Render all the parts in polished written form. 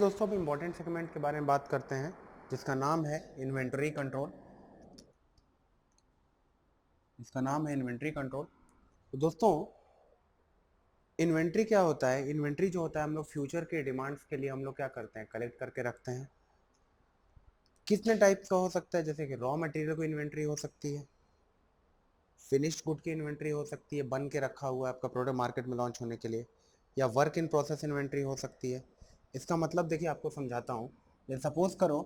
दोस्तों, अब important segment के बारे में बात करते हैं जिसका नाम है इन्वेंटरी कंट्रोल। तो दोस्तों, इन्वेंट्री क्या होता है? इन्वेंट्री जो होता है, हम लोग फ्यूचर के डिमांड्स के लिए हम लोग क्या करते हैं, कलेक्ट करके रखते हैं। कितने टाइप का हो सकता है? जैसे कि रॉ मटेरियल की इन्वेंट्री हो सकती है, फिनिश्ड गुड की इन्वेंट्री हो सकती है, बन के रखा हुआ है आपका प्रोडक्ट मार्केट में लॉन्च होने के लिए, या वर्क इन प्रोसेस इन्वेंट्री हो सकती है। इसका मतलब देखिए, आपको समझाता हूँ। जैसे सपोज करो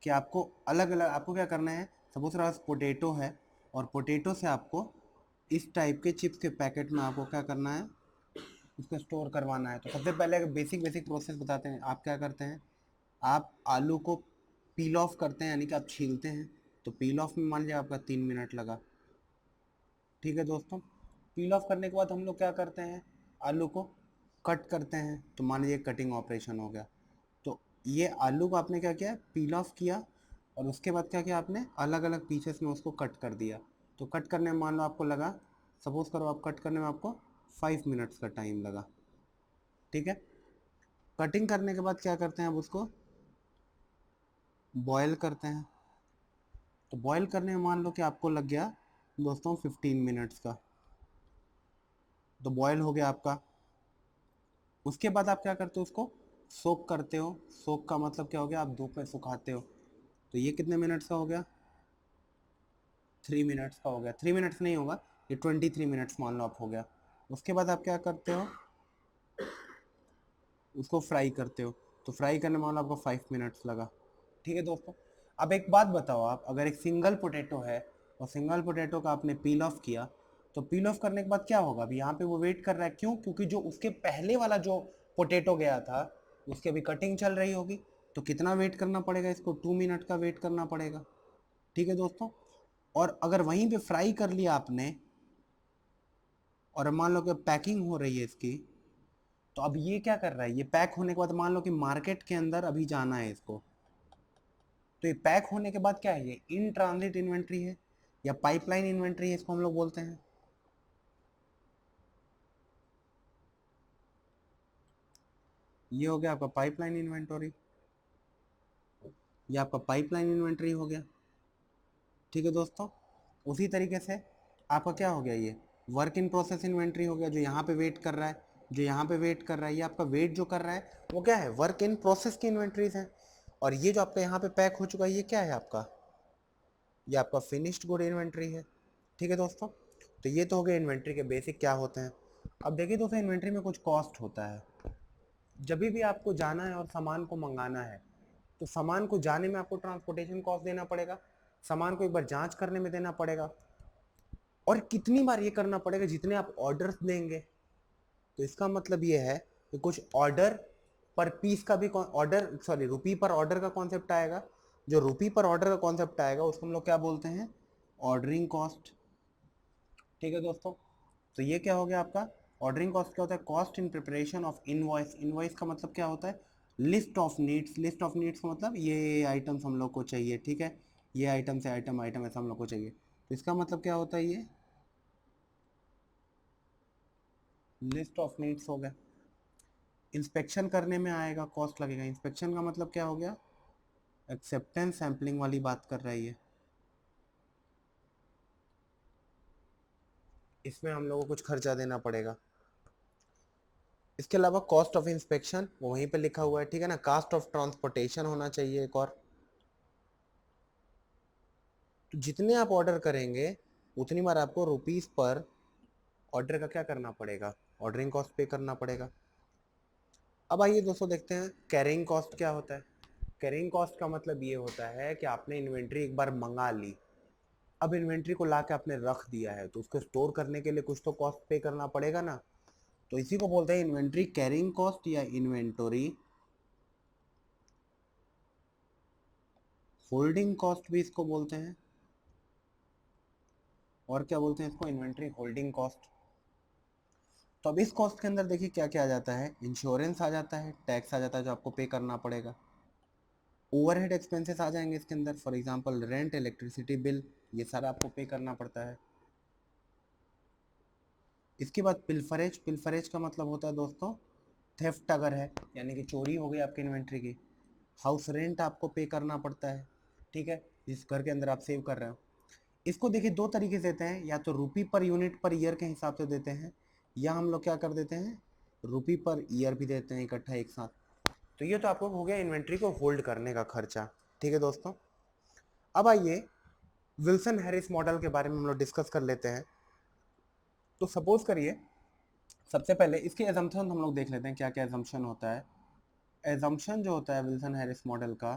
कि आपको अलग अलग आपको क्या करना है। सपोज रहा पोटैटो है, और पोटैटो से आपको इस टाइप के चिप्स के पैकेट में आपको क्या करना है, उसको स्टोर करवाना है। तो सबसे पहले बेसिक बेसिक प्रोसेस बताते हैं। आप क्या करते हैं, आप आलू को पील ऑफ करते हैं, यानी कि आप छीलते हैं। तो पील ऑफ में मान लीजिए आपका 3 मिनट लगा। ठीक है दोस्तों, पील ऑफ करने के बाद हम लोग क्या करते हैं, आलू को कट करते हैं। तो मान लीजिए कटिंग ऑपरेशन हो गया। तो ये आलू को आपने क्या किया, पील ऑफ किया, और उसके बाद क्या किया आपने, अलग अलग पीसेस में उसको कट कर दिया। तो कट करने में मान लो आपको लगा, सपोज करो आप कट करने में आपको 5 मिनट्स का टाइम लगा। ठीक है, कटिंग करने के बाद क्या करते हैं, अब उसको बॉयल करते हैं। तो बॉयल करने में मान लो कि आपको लग गया दोस्तों 15 मिनट्स का। तो बॉयल हो गया आपका। उसके बाद आप क्या करते हो, उसको सोक करते हो। सोक का मतलब क्या हो गया, आप धूप में सुखाते हो। तो ये कितने मिनट्स का हो गया, 3 मिनट्स का हो गया। 3 मिनट्स नहीं होगा, ये 23 मिनट्स मान लो आप हो गया। उसके बाद आप क्या करते हो, उसको फ्राई करते हो। तो फ्राई करने में मान लो आपको 5 मिनट्स लगा। ठीक है दोस्तों, अब एक बात बताओ, आप अगर एक सिंगल पोटैटो है और सिंगल पोटैटो का आपने पील ऑफ किया, तो पील ऑफ करने के बाद क्या होगा, अभी यहाँ पे वो वेट कर रहा है। क्यों? क्योंकि जो उसके पहले वाला जो पोटैटो गया था, उसकी अभी कटिंग चल रही होगी। तो कितना वेट करना पड़ेगा इसको, 2 मिनट का वेट करना पड़ेगा। ठीक है दोस्तों, और अगर वहीं पे फ्राई कर लिया आपने, और मान लो कि पैकिंग हो रही है इसकी, तो अब ये क्या कर रहा है, ये पैक होने के बाद मान लो कि मार्केट के अंदर अभी जाना है इसको। तो ये पैक होने के बाद क्या है, ये इन ट्रांजिट इन्वेंट्री है या पाइपलाइन इन्वेंट्री है, इसको हम लोग बोलते हैं। ये हो गया आपका पाइपलाइन इन्वेंटरी, ये आपका पाइपलाइन इन्वेंट्री हो गया। ठीक है दोस्तों, उसी तरीके से आपका क्या हो गया, ये वर्क इन प्रोसेस इन्वेंट्री हो गया, जो यहाँ पे वेट कर रहा है, जो यहाँ पे वेट कर रहा है। ये आपका वेट जो कर रहा है वो क्या है, वर्क इन प्रोसेस की इन्वेंट्रीज है। और ये जो आपका यहाँ पे पैक हो चुका है, ये क्या है आपका, ये आपका फिनिश्ड गुड इन्वेंट्री है। ठीक है दोस्तों, तो ये तो हो गया इन्वेंट्री के बेसिक क्या होते हैं। अब देखिए दोस्तों, इन्वेंट्री में कुछ कॉस्ट होता है। जब भी आपको जाना है और सामान को मंगाना है, तो सामान को जाने में आपको ट्रांसपोर्टेशन कॉस्ट देना पड़ेगा, सामान को एक बार जांच करने में देना पड़ेगा, और कितनी बार ये करना पड़ेगा, जितने आप ऑर्डर्स देंगे। तो इसका मतलब ये है कि कुछ ऑर्डर पर पीस का भी ऑर्डर, सॉरी, रुपी पर ऑर्डर का कॉन्सेप्ट आएगा। जो रुपी पर ऑर्डर का कॉन्सेप्ट आएगा उसको हम लोग क्या बोलते हैं, ऑर्डरिंग कॉस्ट। ठीक है दोस्तों, तो ये क्या हो गया आपका ऑर्डरिंग कॉस्ट। क्या होता है, cost in preparation of invoice. Invoice का मतलब क्या होता है, list of needs. List of needs का मतलब ये आइटम्स हम लोग को चाहिए। ठीक है, ये आइटम से आइटम आइटम ऐसा हम लोग को चाहिए। तो इसका मतलब क्या होता है, ये लिस्ट ऑफ नीड्स हो गया। इंस्पेक्शन करने में आएगा, कॉस्ट लगेगा। इंस्पेक्शन का मतलब क्या हो गया, एक्सेप्टेंस सैम्पलिंग वाली बात कर रही है। इसमें हम लोगों को कुछ खर्चा देना पड़ेगा। इसके अलावा कॉस्ट ऑफ इंस्पेक्शन वो वहीं पे लिखा हुआ है, ठीक है ना। कास्ट ऑफ ट्रांसपोर्टेशन होना चाहिए एक और। तो जितने आप ऑर्डर करेंगे उतनी बार आपको रुपीस पर ऑर्डर का क्या करना पड़ेगा, ऑर्डरिंग कॉस्ट पे करना पड़ेगा। अब आइए दोस्तों देखते हैं कैरिंग कॉस्ट क्या होता है। कैरिंग कॉस्ट का मतलब ये होता है कि आपने इन्वेंट्री एक बार मंगा ली, अब इन्वेंट्री को ला के आपने रख दिया है, तो उसको स्टोर करने के लिए कुछ तो कॉस्ट पे करना पड़ेगा ना। तो इसी को बोलते हैं इन्वेंट्री कैरिंग कॉस्ट या इन्वेंटरी होल्डिंग कॉस्ट भी इसको बोलते हैं। और क्या बोलते हैं इसको, इन्वेंट्री होल्डिंग कॉस्ट। तो अब इस कॉस्ट के अंदर देखिए क्या क्या आ जाता है, इंश्योरेंस आ जाता है, टैक्स आ जाता है जो आपको पे करना पड़ेगा, ओवरहेड एक्सपेंसेस आ जाएंगे इसके अंदर, for example rent, electricity bill, ये सारा आपको पे करना पड़ता है। इसके बाद पिलफरेज। पिलफरेज का मतलब होता है दोस्तों थेफ्ट अगर है यानी कि चोरी हो गई आपकी इन्वेंट्री की, हाउस रेंट आपको पे करना पड़ता है, ठीक है, जिस घर के अंदर आप सेव कर रहे हो। इसको देखिए दो तरीके से देते हैं, या तो रुपी पर यूनिट पर ईयर के हिसाब से देते हैं, या हम लोग क्या कर देते हैं, रुपी पर ईयर भी देते हैं इकट्ठा एक साथ। तो ये तो आपको हो गया इन्वेंट्री को होल्ड करने का खर्चा, ठीक है दोस्तों। अब आइए विल्सन हैरिस मॉडल के बारे में हम लोग डिस्कस कर लेते हैं। तो सपोज करिए, सबसे पहले इसके एजम्पशन हम लोग देख लेते हैं क्या क्या एजम्पशन होता है। एजम्पशन जो होता है विल्सन हैरिस मॉडल का,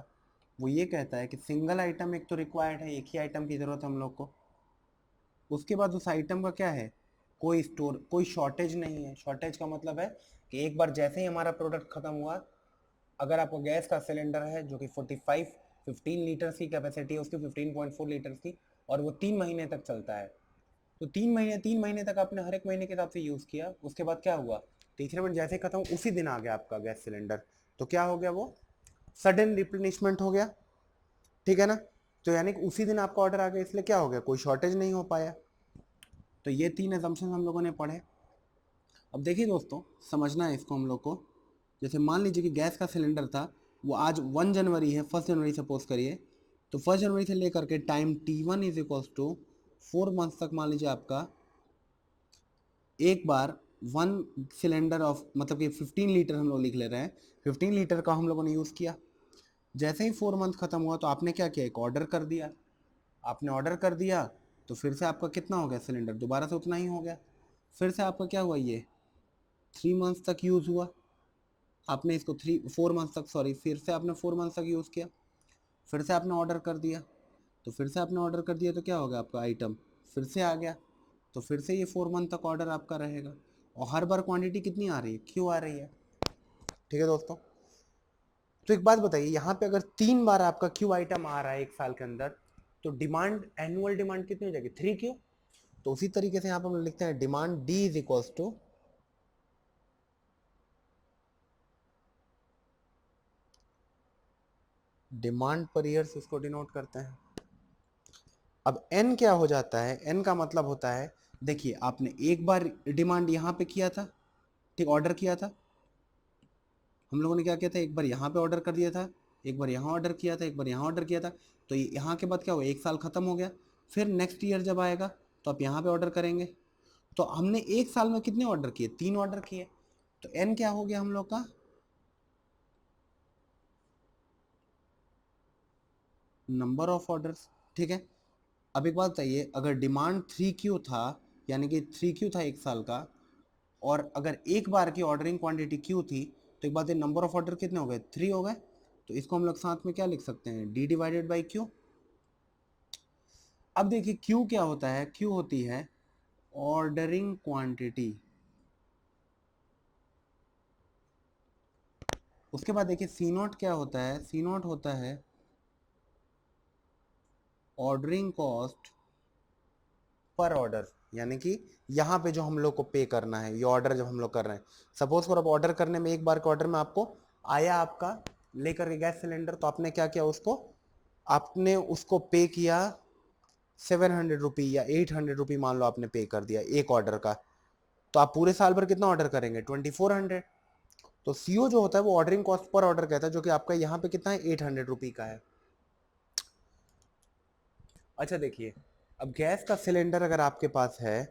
वो ये कहता है कि सिंगल आइटम एक तो रिक्वायर्ड है, एक ही आइटम की ज़रूरत है हम लोग को। उसके बाद उस आइटम का क्या है, कोई स्टोर, कोई शॉर्टेज नहीं है। शॉर्टेज का मतलब है कि एक बार जैसे ही हमारा प्रोडक्ट खत्म हुआ, अगर आपको गैस का सिलेंडर है जो कि 15 लीटर्स की कैपेसिटी है उसकी, 15.4 लीटर्स की, और वो 3 महीने तक चलता है, तो 3 महीने तक आपने हर एक महीने के हिसाब से यूज़ किया। उसके बाद क्या हुआ, तीसरे मिनट जैसे खत्म उसी दिन आ गया आपका गैस सिलेंडर, तो क्या हो गया, वो सडन रिप्लेनिशमेंट हो गया, ठीक है ना। तो यानी कि उसी दिन आपका ऑर्डर आ गया, इसलिए क्या हो गया, कोई शॉर्टेज नहीं हो पाया। तो ये 3 assumptions हम लोगों ने पढ़े। अब देखिए दोस्तों, समझना है इसको हम लोग को। जैसे मान लीजिए कि गैस का सिलेंडर था, वो आज 1 जनवरी है, 1 जनवरी सपोज करिए, तो 1 जनवरी से लेकर के time T1 is equals to 4 months तक मान लीजिए आपका एक बार 1 सिलेंडर ऑफ, मतलब कि 15 लीटर हम लोग लिख ले रहे हैं, 15 लीटर का हम लोगों ने यूज़ किया। जैसे ही 4 मंथ खत्म हुआ तो आपने क्या किया, एक ऑर्डर कर दिया। आपने ऑर्डर कर दिया तो फिर से आपका कितना हो गया सिलेंडर, दोबारा से उतना ही हो गया। फिर से आपका क्या हुआ, ये 3 मंथ्स तक यूज़ हुआ। आपने इसको 4 मंथ्स तक, सॉरी, फिर से आपने 4 मंथ्स तक यूज़ किया। फिर से आपने ऑर्डर कर दिया, तो फिर से आपने ऑर्डर कर दिया तो क्या हो गया, आपका आइटम फिर से आ गया। तो फिर से ये 4 मंथ तक ऑर्डर आपका रहेगा, और हर बार क्वांटिटी कितनी आ रही है, क्यों आ रही है, ठीक है दोस्तों। तो एक बात बताइए, यहाँ पे अगर 3 बार आपका क्यू आइटम आ रहा है एक साल के अंदर, तो डिमांड, एनुअल डिमांड कितनी हो जाएगी, 3Q। तो उसी तरीके से यहाँ पर हम लिखते हैं demand D is equals to demand per years, इसको डिनोट करते हैं। अब एन क्या हो जाता है, एन का मतलब होता है, देखिए आपने एक बार डिमांड यहाँ पे किया था, ठीक, ऑर्डर किया था, हम लोगों ने क्या किया था, एक बार यहाँ पे ऑर्डर कर दिया था, एक बार यहाँ ऑर्डर किया था, एक बार यहाँ ऑर्डर किया था। तो यहाँ के बाद क्या हुआ, एक साल ख़त्म हो गया। फिर नेक्स्ट ईयर जब आएगा तो आप यहाँ पे ऑर्डर करेंगे। तो हमने एक साल में कितने ऑर्डर किए, 3 ऑर्डर किए। तो एन क्या हो गया हम लोग का, नंबर ऑफ ऑर्डर्स, ठीक है। अब एक बात बताइए, अगर डिमांड 3Q था, यानी कि 3Q था एक साल का, और अगर एक बार की ऑर्डरिंग क्वांटिटी Q थी, तो एक बात है, नंबर ऑफ ऑर्डर कितने हो गए, 3 हो गए। तो इसको हम लोग साथ में क्या लिख सकते हैं, D डिवाइडेड बाई Q। अब देखिए Q क्या होता है, Q होती है ऑर्डरिंग क्वांटिटी। उसके बाद देखिए C नोट क्या होता है, C नोट होता है ऑर्डरिंग कॉस्ट पर ऑर्डर, यानी कि यहाँ पे जो हम लोग को पे करना है, ये ऑर्डर जब हम लोग कर रहे हैं, सपोज करो अब ऑर्डर करने में, एक बार के ऑर्डर में आपको आया आपका लेकर के गैस सिलेंडर, तो आपने क्या किया, उसको आपने उसको पे किया 700 रुपी या 800 रुपी, मान लो आपने पे कर दिया एक ऑर्डर का। तो आप पूरे साल भर कितना ऑर्डर करेंगे, 2400। तो सीओ जो होता है वो ऑर्डरिंग कॉस्ट पर ऑर्डर कहता है, जो कि आपका यहाँ पे कितना है, 800 रुपी का है। अच्छा देखिए, अब गैस का सिलेंडर अगर आपके पास है,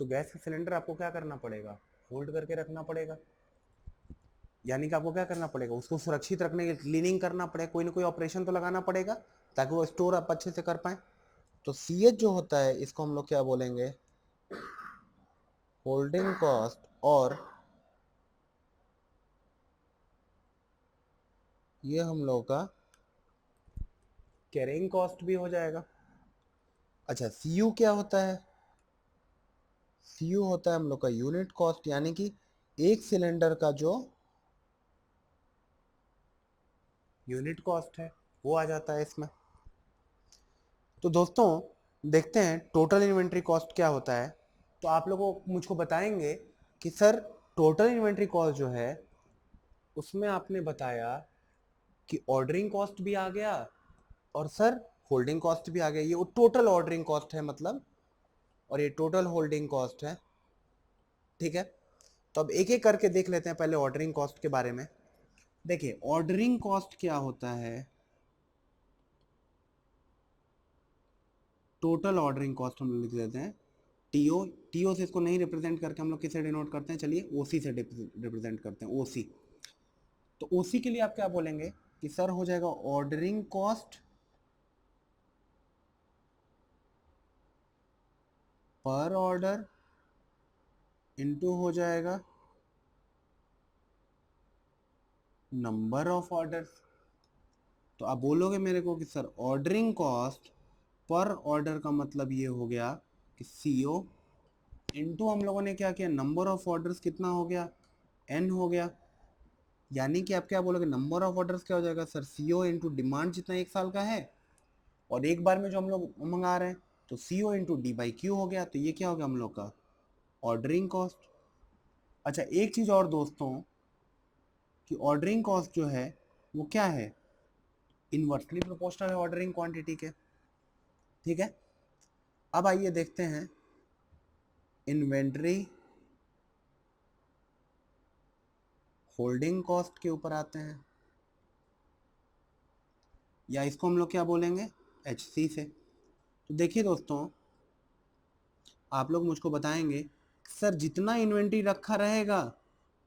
तो गैस का सिलेंडर आपको क्या करना पड़ेगा, होल्ड करके रखना पड़ेगा। यानी कि आपको क्या करना पड़ेगा, उसको सुरक्षित रखने के लिए क्लीनिंग करना पड़ेगा, कोई ना कोई ऑपरेशन तो लगाना पड़ेगा, ताकि वो स्टोर आप अच्छे से कर पाए। तो सीएच जो होता है, इसको हम लोग क्या बोलेंगे, होल्डिंग कॉस्ट, और ये हम लोग का कैरिंग कॉस्ट भी हो जाएगा। अच्छा, सीयू क्या होता है, सीयू होता है हम लोग का यूनिट कॉस्ट, यानी कि एक सिलेंडर का जो यूनिट कॉस्ट है वो आ जाता है इसमें। तो दोस्तों देखते हैं टोटल इन्वेंट्री कॉस्ट क्या होता है। तो आप लोगों मुझको बताएंगे कि सर टोटल इन्वेंट्री कॉस्ट जो है, उसमें आपने बताया कि ऑर्डरिंग कॉस्ट भी आ गया, और सर होल्डिंग कॉस्ट भी आ गया, ये टोटल ऑर्डरिंग कॉस्ट है मतलब, और ये टोटल होल्डिंग कॉस्ट है, ठीक है। तो अब एक एक करके देख लेते हैं पहले ऑर्डरिंग कॉस्ट के बारे में। देखिए ऑर्डरिंग कॉस्ट क्या होता है, टोटल ऑर्डरिंग कॉस्ट हम लिख देते हैं टीओ। टीओ से इसको नहीं रिप्रेजेंट करके हम लोग किसे डिनोट करते हैं, चलिए ओसी से रिप्रेजेंट करते हैं, ओसी। तो ओसी के लिए आप क्या बोलेंगे कि सर हो जाएगा ordering cost per order into हो जाएगा नंबर ऑफ ऑर्डर्स। तो आप बोलोगे मेरे को कि sir ordering cost per order का मतलब ये हो गया कि सीओ इनटू हम लोगों ने क्या किया, नंबर ऑफ ऑर्डर्स कितना हो गया, एन हो गया। यानी कि आप क्या बोलोगे, नंबर ऑफ ऑर्डर्स क्या हो जाएगा सर, सीओ इनटू डिमांड जितना एक साल का है और एक बार में जो हम लोग मंगा रहे हैं, तो CO into D by Q हो गया। तो ये क्या हो गया हम लोग का ऑर्डरिंग कॉस्ट। अच्छा एक चीज़ और दोस्तों कि ऑर्डरिंग कॉस्ट जो है वो क्या है, इनवर्सली प्रोपोर्शनल है ऑर्डरिंग क्वांटिटी के। ठीक है, अब आइए देखते हैं इन्वेंट्री होल्डिंग कॉस्ट के ऊपर आते हैं, या इसको हम लोग क्या बोलेंगे HC से। तो देखिए दोस्तों आप लोग मुझको बताएंगे सर जितना इन्वेंट्री रखा रहेगा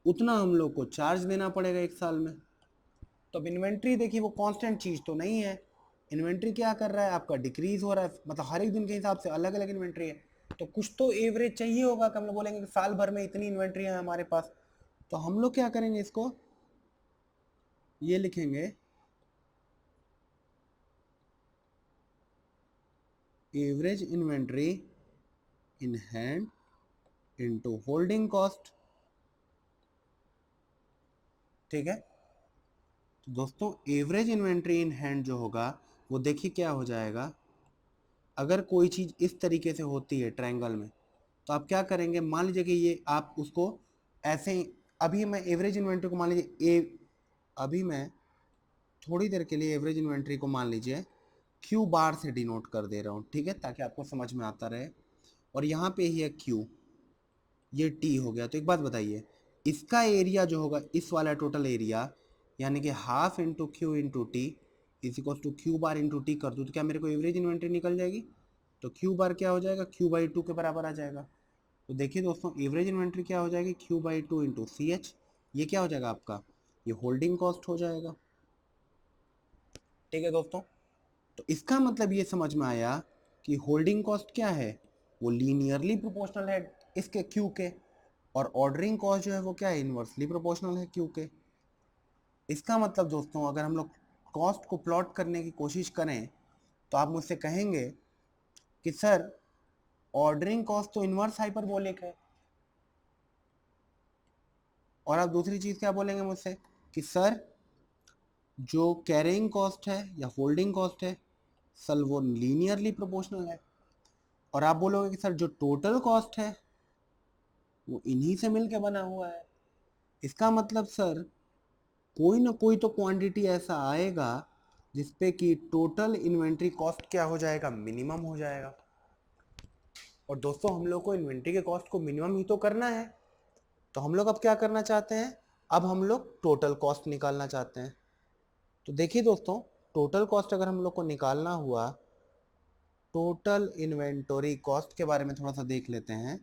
उतना हम लोग को चार्ज देना पड़ेगा एक साल में। तो अब इन्वेंट्री देखिए वो कांस्टेंट चीज़ तो नहीं है, इन्वेंट्री क्या कर रहा है आपका, डिक्रीज हो रहा है, मतलब हर एक दिन के हिसाब से अलग अलग इन्वेंट्री है। तो कुछ तो एवरेज चाहिए होगा कि हम लोग बोलेंगे कि साल भर में इतनी इन्वेंट्री है हमारे पास। तो हम लोग क्या करेंगे, इसको ये लिखेंगे average inventory in hand into holding cost. ठीक है, तो दोस्तों एवरेज इन्वेंट्री इन हैंड जो होगा वो देखिए क्या हो जाएगा, अगर कोई चीज़ इस तरीके से होती है ट्रायंगल में, तो आप क्या करेंगे, मान लीजिए कि ये आप उसको ऐसे ही, अभी मैं एवरेज इन्वेंट्री को मान लीजिए अभी मैं थोड़ी देर के लिए एवरेज इन्वेंट्री को मान लीजिए क्यू बार से डिनोट कर दे रहा हूँ, ठीक है, ताकि आपको समझ में आता रहे। और यहाँ पे ही है क्यू, ये टी हो गया। तो एक बात बताइए, इसका एरिया जो होगा इस वाला टोटल एरिया, यानी कि half into Q into T is equal to Q bar into T कर दूँ तो क्या मेरे को एवरेज इन्वेंट्री निकल जाएगी। तो क्यू बार क्या हो जाएगा, क्यू बाई टू के बराबर आ जाएगा। तो देखिए दोस्तों एवरेज इन्वेंट्री क्या हो जाएगी, Q by two into C H. ये क्या हो जाएगा आपका, ये होल्डिंग कॉस्ट हो जाएगा। ठीक है दोस्तों, तो इसका मतलब ये समझ में आया कि होल्डिंग कॉस्ट क्या है, वो लीनियरली प्रोपोर्शनल है इसके क्यू के, और ऑर्डरिंग कॉस्ट जो है वो क्या है, इनवर्सली प्रोपोर्शनल है क्यू के। इसका मतलब दोस्तों अगर हम लोग कॉस्ट को प्लॉट करने की कोशिश करें तो आप मुझसे कहेंगे कि सर ऑर्डरिंग कॉस्ट तो इनवर्स हाइपरबोलिक है, और आप दूसरी चीज़ क्या बोलेंगे मुझसे कि सर जो कैरिंग कॉस्ट है या होल्डिंग कॉस्ट है सर वो लीनियरली प्रोपोर्शनल है, और आप बोलोगे कि सर जो टोटल कॉस्ट है वो इन्हीं से मिलके बना हुआ है। इसका मतलब सर कोई ना कोई तो क्वांटिटी ऐसा आएगा जिसपे कि टोटल इन्वेंट्री कॉस्ट क्या हो जाएगा, मिनिमम हो जाएगा। और दोस्तों हम लोग को इन्वेंट्री के कॉस्ट को मिनिमम ही तो करना है, तो हम लोग अब क्या करना चाहते हैं, अब हम लोग टोटल कॉस्ट निकालना चाहते हैं। तो देखिए दोस्तों टोटल कॉस्ट अगर हम लोग को निकालना हुआ, टोटल इन्वेंटरी कॉस्ट के बारे में थोड़ा सा देख लेते हैं।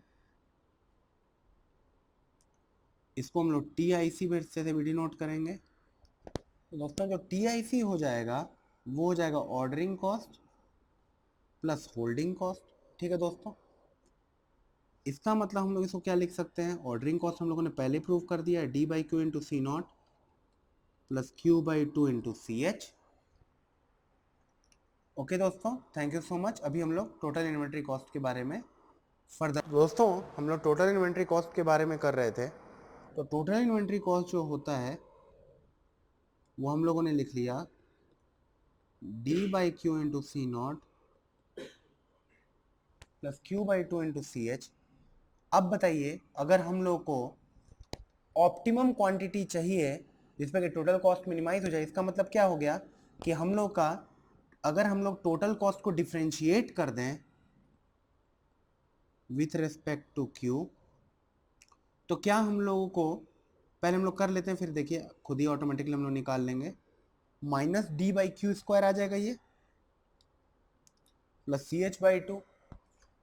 इसको हम लोग TIC से भी डिनोट करेंगे। तो दोस्तों जो TIC हो जाएगा वो हो जाएगा ordering cost plus holding cost. ठीक है दोस्तों, इसका मतलब हम लोग इसको क्या लिख सकते हैं, ऑर्डरिंग कॉस्ट हम लोगों ने पहले प्रूव कर दिया है, D by Q into C not plus Q by two into C H. Okay दोस्तों, थैंक यू सो मच। अभी हम लोग टोटल इन्वेंट्री कॉस्ट के बारे में फर्दर, दोस्तों हम लोग टोटल इन्वेंट्री कॉस्ट के बारे में कर रहे थे। तो टोटल इन्वेंट्री कॉस्ट जो होता है वो हम लोगों ने लिख लिया D by Q into C not plus Q by two into C H. अब बताइए अगर हम लोग को ऑप्टिमम क्वांटिटी चाहिए जिसमें कि टोटल कॉस्ट मिनिमाइज हो जाए, इसका मतलब क्या हो गया कि हम लोग का, अगर हम लोग टोटल कॉस्ट को डिफरेंशिएट कर दें विथ रिस्पेक्ट टू क्यू, तो क्या हम लोगों को पहले हम लोग कर लेते हैं, फिर देखिए खुद ही ऑटोमेटिकली हम लोग निकाल लेंगे। Minus D by Q square आ जाएगा ये, plus C H by two.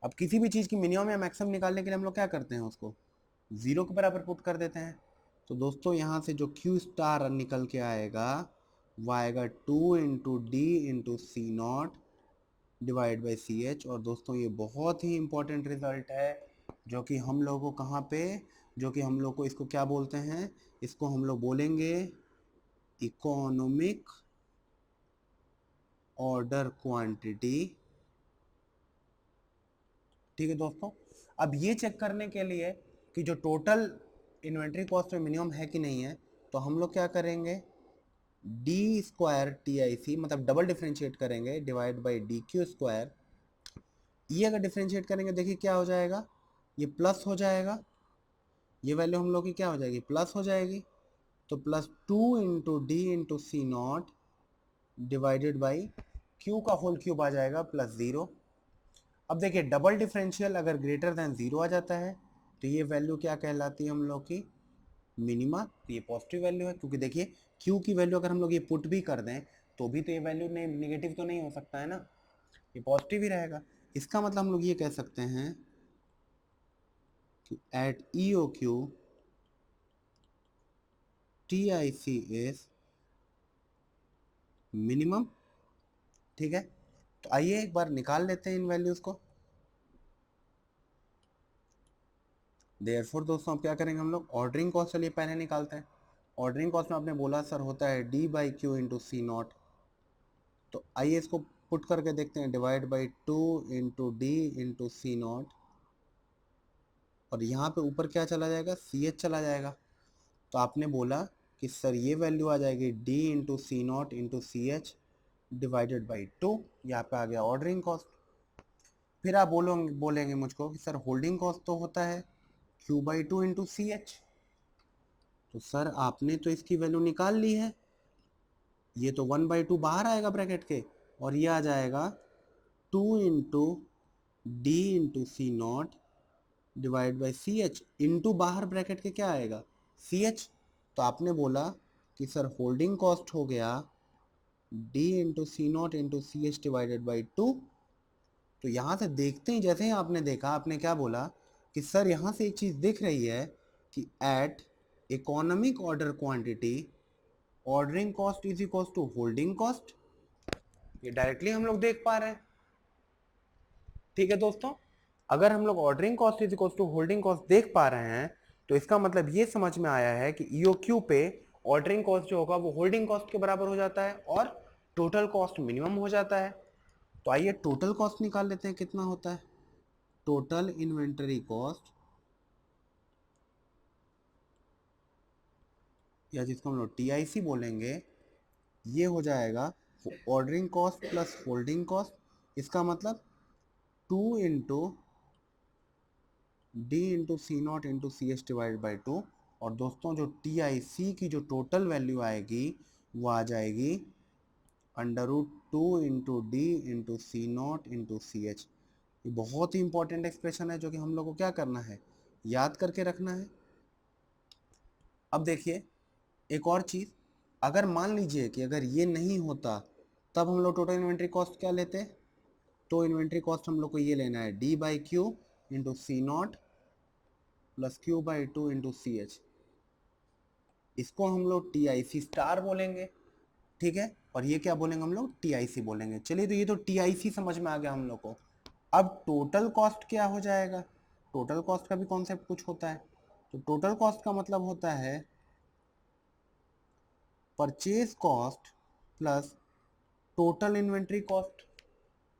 अब किसी भी चीज़ की मिनिमम या मैक्सिमम निकालने के लिए हम लोग क्या करते हैं, उसको ज़ीरो के बराबर पुट कर देते हैं। तो दोस्तों यहाँ से जो क्यू स्टार निकल के आएगा वो आएगा 2 × D × C0 divide by C H. और दोस्तों ये बहुत ही इंपॉर्टेंट रिजल्ट है, जो कि हम लोग को कहाँ पे, जो कि हम लोग को इसको क्या बोलते हैं, इसको हम लोग बोलेंगे इकोनॉमिक ऑर्डर क्वांटिटी। ठीक है दोस्तों, अब ये चेक करने के लिए कि जो टोटल इन्वेंट्री कॉस्ट में मिनिमम है कि नहीं है, तो हम लोग क्या करेंगे, डी स्क्वायर टी आई सी, मतलब डबल डिफ्रेंशिएट करेंगे, divide by D Q square. ये अगर डिफ्रेंशिएट करेंगे देखिए क्या हो जाएगा, ये प्लस हो जाएगा, ये वैल्यू हम लोग की क्या हो जाएगी, प्लस हो जाएगी। तो plus 2 × D × C0 divided by Q का होल क्यूब आ जाएगा प्लस 0। अब देखिए डबल डिफरेंशियल अगर ग्रेटर देन 0 आ जाता है तो ये वैल्यू क्या कहलाती है हम लोग की, मिनिमा। तो ये पॉजिटिव वैल्यू है, क्योंकि देखिए क्यू की वैल्यू अगर हम लोग ये पुट भी कर दें तो भी तो ये वैल्यू नेगेटिव तो नहीं हो सकता है ना, ये पॉजिटिव ही रहेगा। इसका मतलब हम लोग ये कह सकते हैं कि at E O Q T I C is minimum. ठीक है, तो आइए एक बार निकाल लेते हैं इन वैल्यूज को। देयरफॉर दोस्तों अब क्या करेंगे हम लोग, ऑर्डरिंग कॉस्ट चलिए पहले निकालते हैं। ऑर्डरिंग कॉस्ट में आपने बोला सर होता है D by Q into C not. तो आइए इसको पुट करके देखते हैं, डिवाइड बाई 2 × D × C0। और यहाँ पे ऊपर क्या चला जाएगा, सी एच चला जाएगा। तो आपने बोला कि सर ये वैल्यू आ जाएगी D × C0 × CH divided by 2। यहाँ पे आ गया ऑर्डरिंग कॉस्ट। फिर आप बोलेंगे मुझको कि सर होल्डिंग कॉस्ट तो होता है Q/2 × CH। तो सर आपने तो इसकी वैल्यू निकाल ली है, ये तो 1/2 बाहर आएगा ब्रैकेट के, और ये आ जाएगा 2 × D × C0 divide by C H into बाहर ब्रैकेट के क्या आएगा, सी एच। तो आपने बोला कि सर होल्डिंग कॉस्ट हो गया D × C0 × CH divided by 2। तो यहाँ से देखते ही जैसे ही आपने देखा, आपने क्या बोला कि सर यहाँ से एक चीज़ दिख रही है कि at economic order quantity ordering cost is equal to holding cost. ये डायरेक्टली हम लोग देख पा रहे हैं। ठीक है दोस्तों, अगर हम लोग ordering cost is equal to holding cost देख पा रहे हैं तो इसका मतलब ये समझ में आया है कि ईओक्यू पे ऑर्डरिंग कॉस्ट जो होगा वो होल्डिंग कॉस्ट के बराबर हो जाता है और टोटल कॉस्ट मिनिमम हो जाता है। तो आइए टोटल कॉस्ट निकाल लेते हैं कितना होता है। टोटल इन्वेंटरी कॉस्ट, या जिसको हम लोग टीआईसी बोलेंगे, ये हो जाएगा ordering cost plus holding cost. इसका मतलब 2 × D × C0 × CH divide by 2। और दोस्तों जो TIC की जो टोटल वैल्यू आएगी वो आ जाएगी √2 × D × C0 × CH। ये बहुत ही इंपॉर्टेंट एक्सप्रेशन है जो कि हम लोग को क्या करना है, याद करके रखना है। अब देखिए एक और चीज़, अगर मान लीजिए कि अगर ये नहीं होता तब हम लोग टोटल इन्वेंट्री कॉस्ट क्या लेते, तो इन्वेंट्री कॉस्ट हम लोग को ये लेना है D/Q × C0 plus Q/2 × CH। इसको हम लोग TIC स्टार बोलेंगे। ठीक है, और ये क्या बोलेंगे हम लोग, TIC बोलेंगे। चलिए तो ये तो TIC समझ में आ गया हम लोग को। अब टोटल कॉस्ट क्या हो जाएगा, टोटल कॉस्ट का भी कॉन्सेप्ट कुछ होता है। तो टोटल कॉस्ट का मतलब होता है purchase cost plus total inventory cost.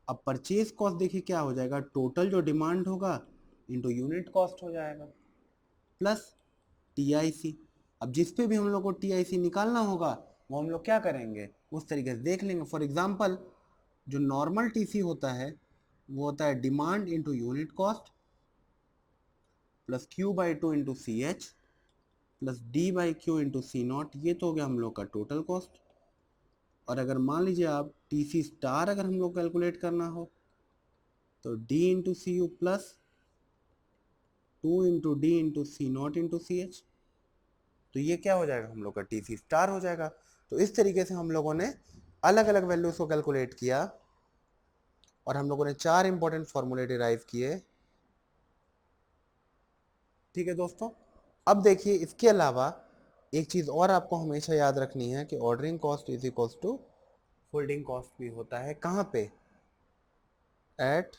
अब परचेज कॉस्ट देखिए क्या हो जाएगा, टोटल जो डिमांड होगा इंटू यूनिट कॉस्ट हो जाएगा प्लस टीआईसी। अब जिस पे भी हम लोग को टीआईसी निकालना होगा वो हम लोग क्या करेंगे, उस तरीके से देख लेंगे। फॉर एग्जांपल जो नॉर्मल टीसी होता है वो होता है demand into unit cost plus Q/2 into CH plus D/Q into C0। ये तो हो गया हम लोग का टोटल कॉस्ट। और अगर मान लीजिए आप TC स्टार अगर हम लोग कैलकुलेट करना हो तो D into CU plus two into D into C not into C H, तो ये क्या हो जाएगा हम लोग का टी सी स्टार हो जाएगा। तो इस तरीके से हम लोगों ने अलग अलग वैल्यूज को कैलकुलेट किया और हम लोगों ने 4 इंपॉर्टेंट फॉर्मूले डिराइव किए। ठीक है दोस्तों, अब देखिए इसके अलावा एक चीज और आपको हमेशा याद रखनी है कि ordering cost is equals to folding cost भी होता है। कहाँ पे? Eight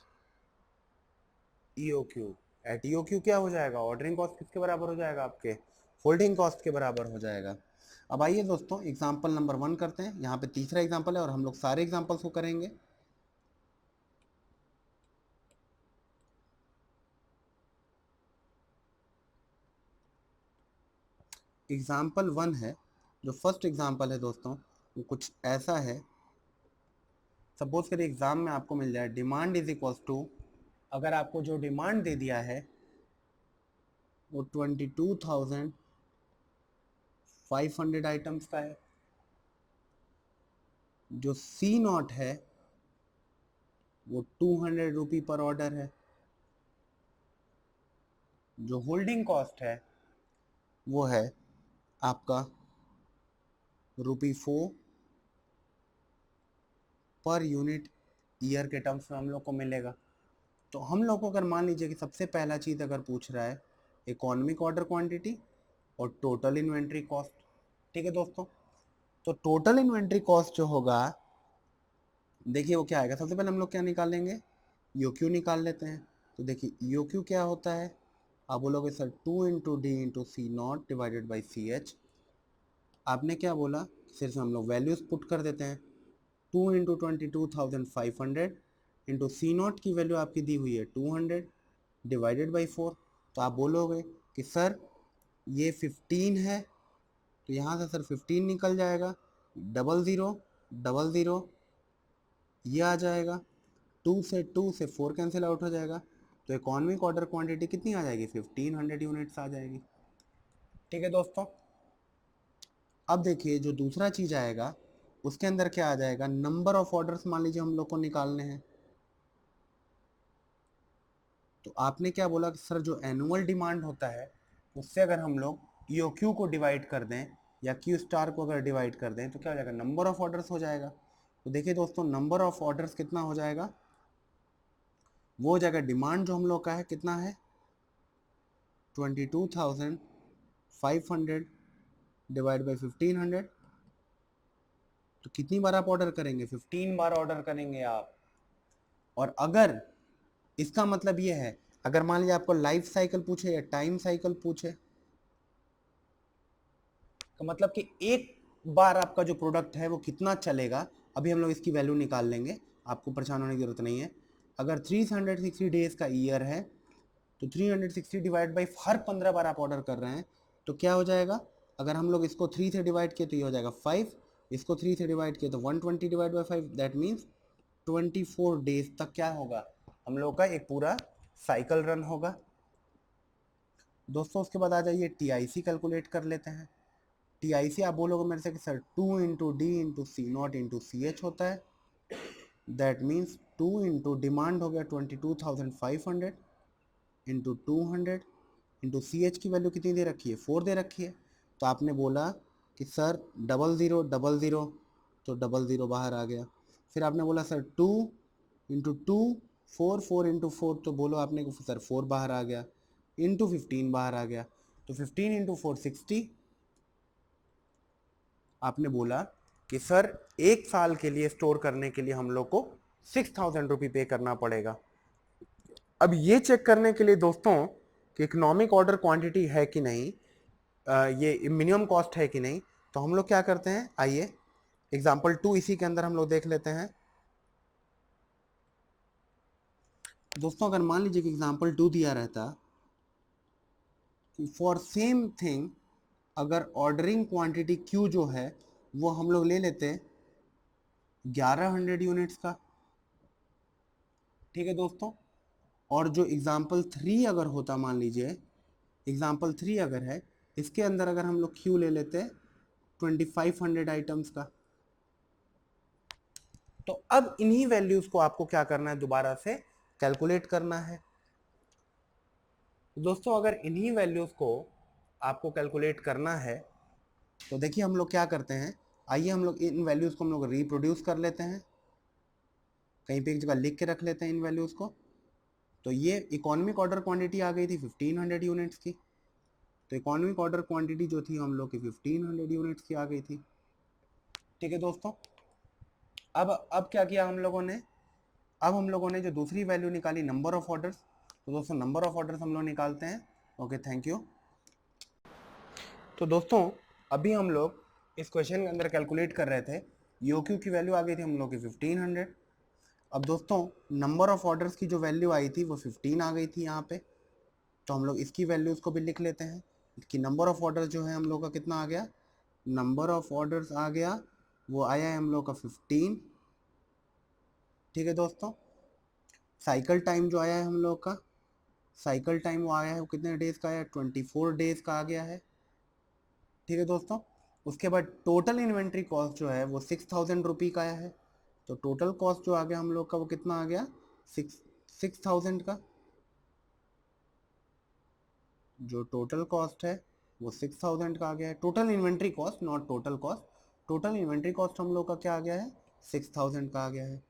EOQ. एट ईओक्यू क्या हो जाएगा? ऑर्डरिंग कॉस्ट किसके बराबर हो जाएगा? आपके फोल्डिंग कॉस्ट के बराबर हो जाएगा। अब आइए दोस्तों एग्जाम्पल नंबर 1 करते हैं। यहाँ पे तीसरा एग्जाम्पल है और हम लोग सारे एग्जाम्पल्स को करेंगे। एग्जाम्पल 1 है, जो फर्स्ट एग्जाम्पल है दोस्तों वो कुछ ऐसा है। सपोज करिए एग्जाम में आपको मिल जाए डिमांड इज इक्वल्स टू, अगर आपको जो डिमांड दे दिया है वो 22,500 आइटम्स का है, जो सी नॉट है वो 200 रुपी पर ऑर्डर है, जो होल्डिंग कॉस्ट है वो है आपका ₹4 पर यूनिट ईयर के टर्म्स में हम लोग को मिलेगा। तो हम लोग को अगर मान लीजिए कि सबसे पहला चीज़ अगर पूछ रहा है इकोनॉमिक ऑर्डर क्वांटिटी और टोटल इन्वेंट्री कॉस्ट। ठीक है दोस्तों, तो टोटल इन्वेंट्री कॉस्ट जो होगा, देखिए वो क्या आएगा, सबसे पहले हम लोग क्या निकालेंगे, ईओक्यू निकाल लेते हैं। तो देखिए ईओक्यू क्या होता है, आप बोलोगे sir 2 into D into C not divided by C H. आपने क्या बोला, सिर्फ हम लोग वैल्यूज पुट कर देते हैं। 2 इंटू 22,500 इंटू सी नॉट की वैल्यू आपकी दी हुई है 200 डिवाइडेड बाई 4। तो आप बोलोगे कि सर ये 15 है, तो यहाँ से सर 15 निकल जाएगा, डबल ज़ीरो ये आ जाएगा, 2 से 4 कैंसिल आउट हो जाएगा। तो इकोनॉमिक ऑर्डर क्वांटिटी कितनी आ जाएगी? 1500 यूनिट्स आ जाएगी। ठीक है दोस्तों, अब देखिए जो दूसरा चीज़ आएगा उसके अंदर क्या आ जाएगा, नंबर ऑफ ऑर्डर्स मान लीजिए हम लोग को निकालने हैं। तो आपने क्या बोला कि सर जो एनुअल डिमांड होता है उससे अगर हम लोग ईओक्यू को डिवाइड कर दें या क्यू स्टार को अगर डिवाइड कर दें तो क्या हो जाएगा, नंबर ऑफ ऑर्डर्स हो जाएगा। तो देखिए दोस्तों नंबर ऑफ ऑर्डर्स कितना हो जाएगा, वो हो जाएगा डिमांड जो हम लोग का है कितना है 22,500 डिवाइड बाई 1500। तो कितनी बार आप ऑर्डर करेंगे, 15 बार ऑर्डर करेंगे आप। और अगर इसका मतलब ये है, अगर मान लीजिए आपको लाइफ साइकिल पूछे या टाइम साइकिल पूछे, तो मतलब कि एक बार आपका जो प्रोडक्ट है वो कितना चलेगा, अभी हम लोग इसकी वैल्यू निकाल लेंगे, आपको परेशान होने की जरूरत नहीं है। अगर 360 डेज का ईयर है तो 360 डिवाइड बाई हर 15 बार आप ऑर्डर कर रहे हैं तो क्या हो जाएगा, अगर हम लोग इसको 3 से डिवाइड किए तो ये हो जाएगा 5, इसको 3 से डिवाइड किए तो 120 divide by 5, that means 24 days तक क्या होगा, हम लोग का एक पूरा साइकिल रन होगा। दोस्तों उसके बाद आ जाइए टीआईसी कैलकुलेट कर लेते हैं। टीआईसी आप बोलोगे मेरे से कि sir 2 into D into C not into C H होता है, दैट मीन्स 2 इंटू डिमांड हो गया 22,500 इंटू 200 इंटू सी एच की वैल्यू कितनी दे रखी है, 4 दे रखी है। तो आपने बोला कि सर डबल ज़ीरो, तो डबल ज़ीरो बाहर आ गया। फिर आपने बोला सर 2 इंटू 2, 4 इंटू 4, तो बोलो आपने कि सर 4 बाहर आ गया, इंटू 15 बाहर आ गया, तो 15 इंटू 4 60। आपने बोला कि सर एक साल के लिए स्टोर करने के लिए हम लोग को 6,000 रुपये पे करना पड़ेगा। अब ये चेक करने के लिए दोस्तों कि इकोनॉमिक ऑर्डर क्वांटिटी है कि नहीं, ये मिनिमम कॉस्ट है कि नहीं, तो हम लोग क्या करते हैं, आइए एग्जाम्पल 2 इसी के अंदर हम लोग देख लेते हैं। दोस्तों अगर मान लीजिए कि एग्जाम्पल 2 दिया रहता कि फॉर सेम थिंग अगर ऑर्डरिंग क्वांटिटी क्यू जो है वो हम लोग ले लेते 1100 यूनिट्स का। ठीक है दोस्तों, और जो एग्जाम्पल 3 अगर होता, मान लीजिए एग्जाम्पल 3 अगर है, इसके अंदर अगर हम लोग क्यू ले लेते 2500 आइटम्स का। तो अब इन्हीं वैल्यूज को आपको क्या करना है, दोबारा से कैलकुलेट करना है। दोस्तों अगर इन्हीं वैल्यूज़ को आपको कैलकुलेट करना है तो देखिए हम लोग क्या करते हैं, आइए हम लोग इन वैल्यूज़ को हम लोग रिप्रोड्यूस कर लेते हैं, कहीं पे एक जगह लिख के रख लेते हैं इन वैल्यूज़ को। तो ये इकोनॉमिक ऑर्डर क्वांटिटी आ गई थी 1500 यूनिट्स की, तो इकोनॉमिक ऑर्डर क्वांटिटी जो थी हम लोग की 1500 यूनिट्स की आ गई थी। ठीक है दोस्तों, अब क्या किया हम लोगों ने, अब हम लोगों ने जो दूसरी वैल्यू निकाली नंबर ऑफ ऑर्डर्स, तो दोस्तों नंबर ऑफ ऑर्डर्स हम लोग निकालते हैं। Okay thank you. तो दोस्तों अभी हम लोग इस क्वेश्चन के अंदर कैलकुलेट कर रहे थे, यूक्यू की वैल्यू आ गई थी हम लोग की 1500। अब दोस्तों नंबर ऑफ ऑर्डर्स की जो वैल्यू आई थी वो 15 आ गई थी यहाँ पे, तो हम लोग इसकी वैल्यूज़ को भी लिख लेते हैं कि नंबर ऑफ ऑर्डर्स जो है हम लोग का कितना आ गया, नंबर ऑफ ऑर्डर्स आ गया वो आया है हम लोग का 15। ठीक है दोस्तों, साइकिल टाइम जो आया है हम लोग का, साइकिल टाइम वो आया है वो कितने डेज़ का आया है, 24 डेज़ का आ गया है। ठीक है दोस्तों, उसके बाद टोटल इन्वेंट्री कॉस्ट जो है वो 6000 रुपये का आया है, तो टोटल कॉस्ट जो आ गया हम लोग का वो कितना आ गया, 6000 का, जो टोटल कॉस्ट है वो 6000 का आ गया है। Total inventory cost not total cost, total inventory cost हम लोग का क्या आ गया है, 6000 का आ गया है।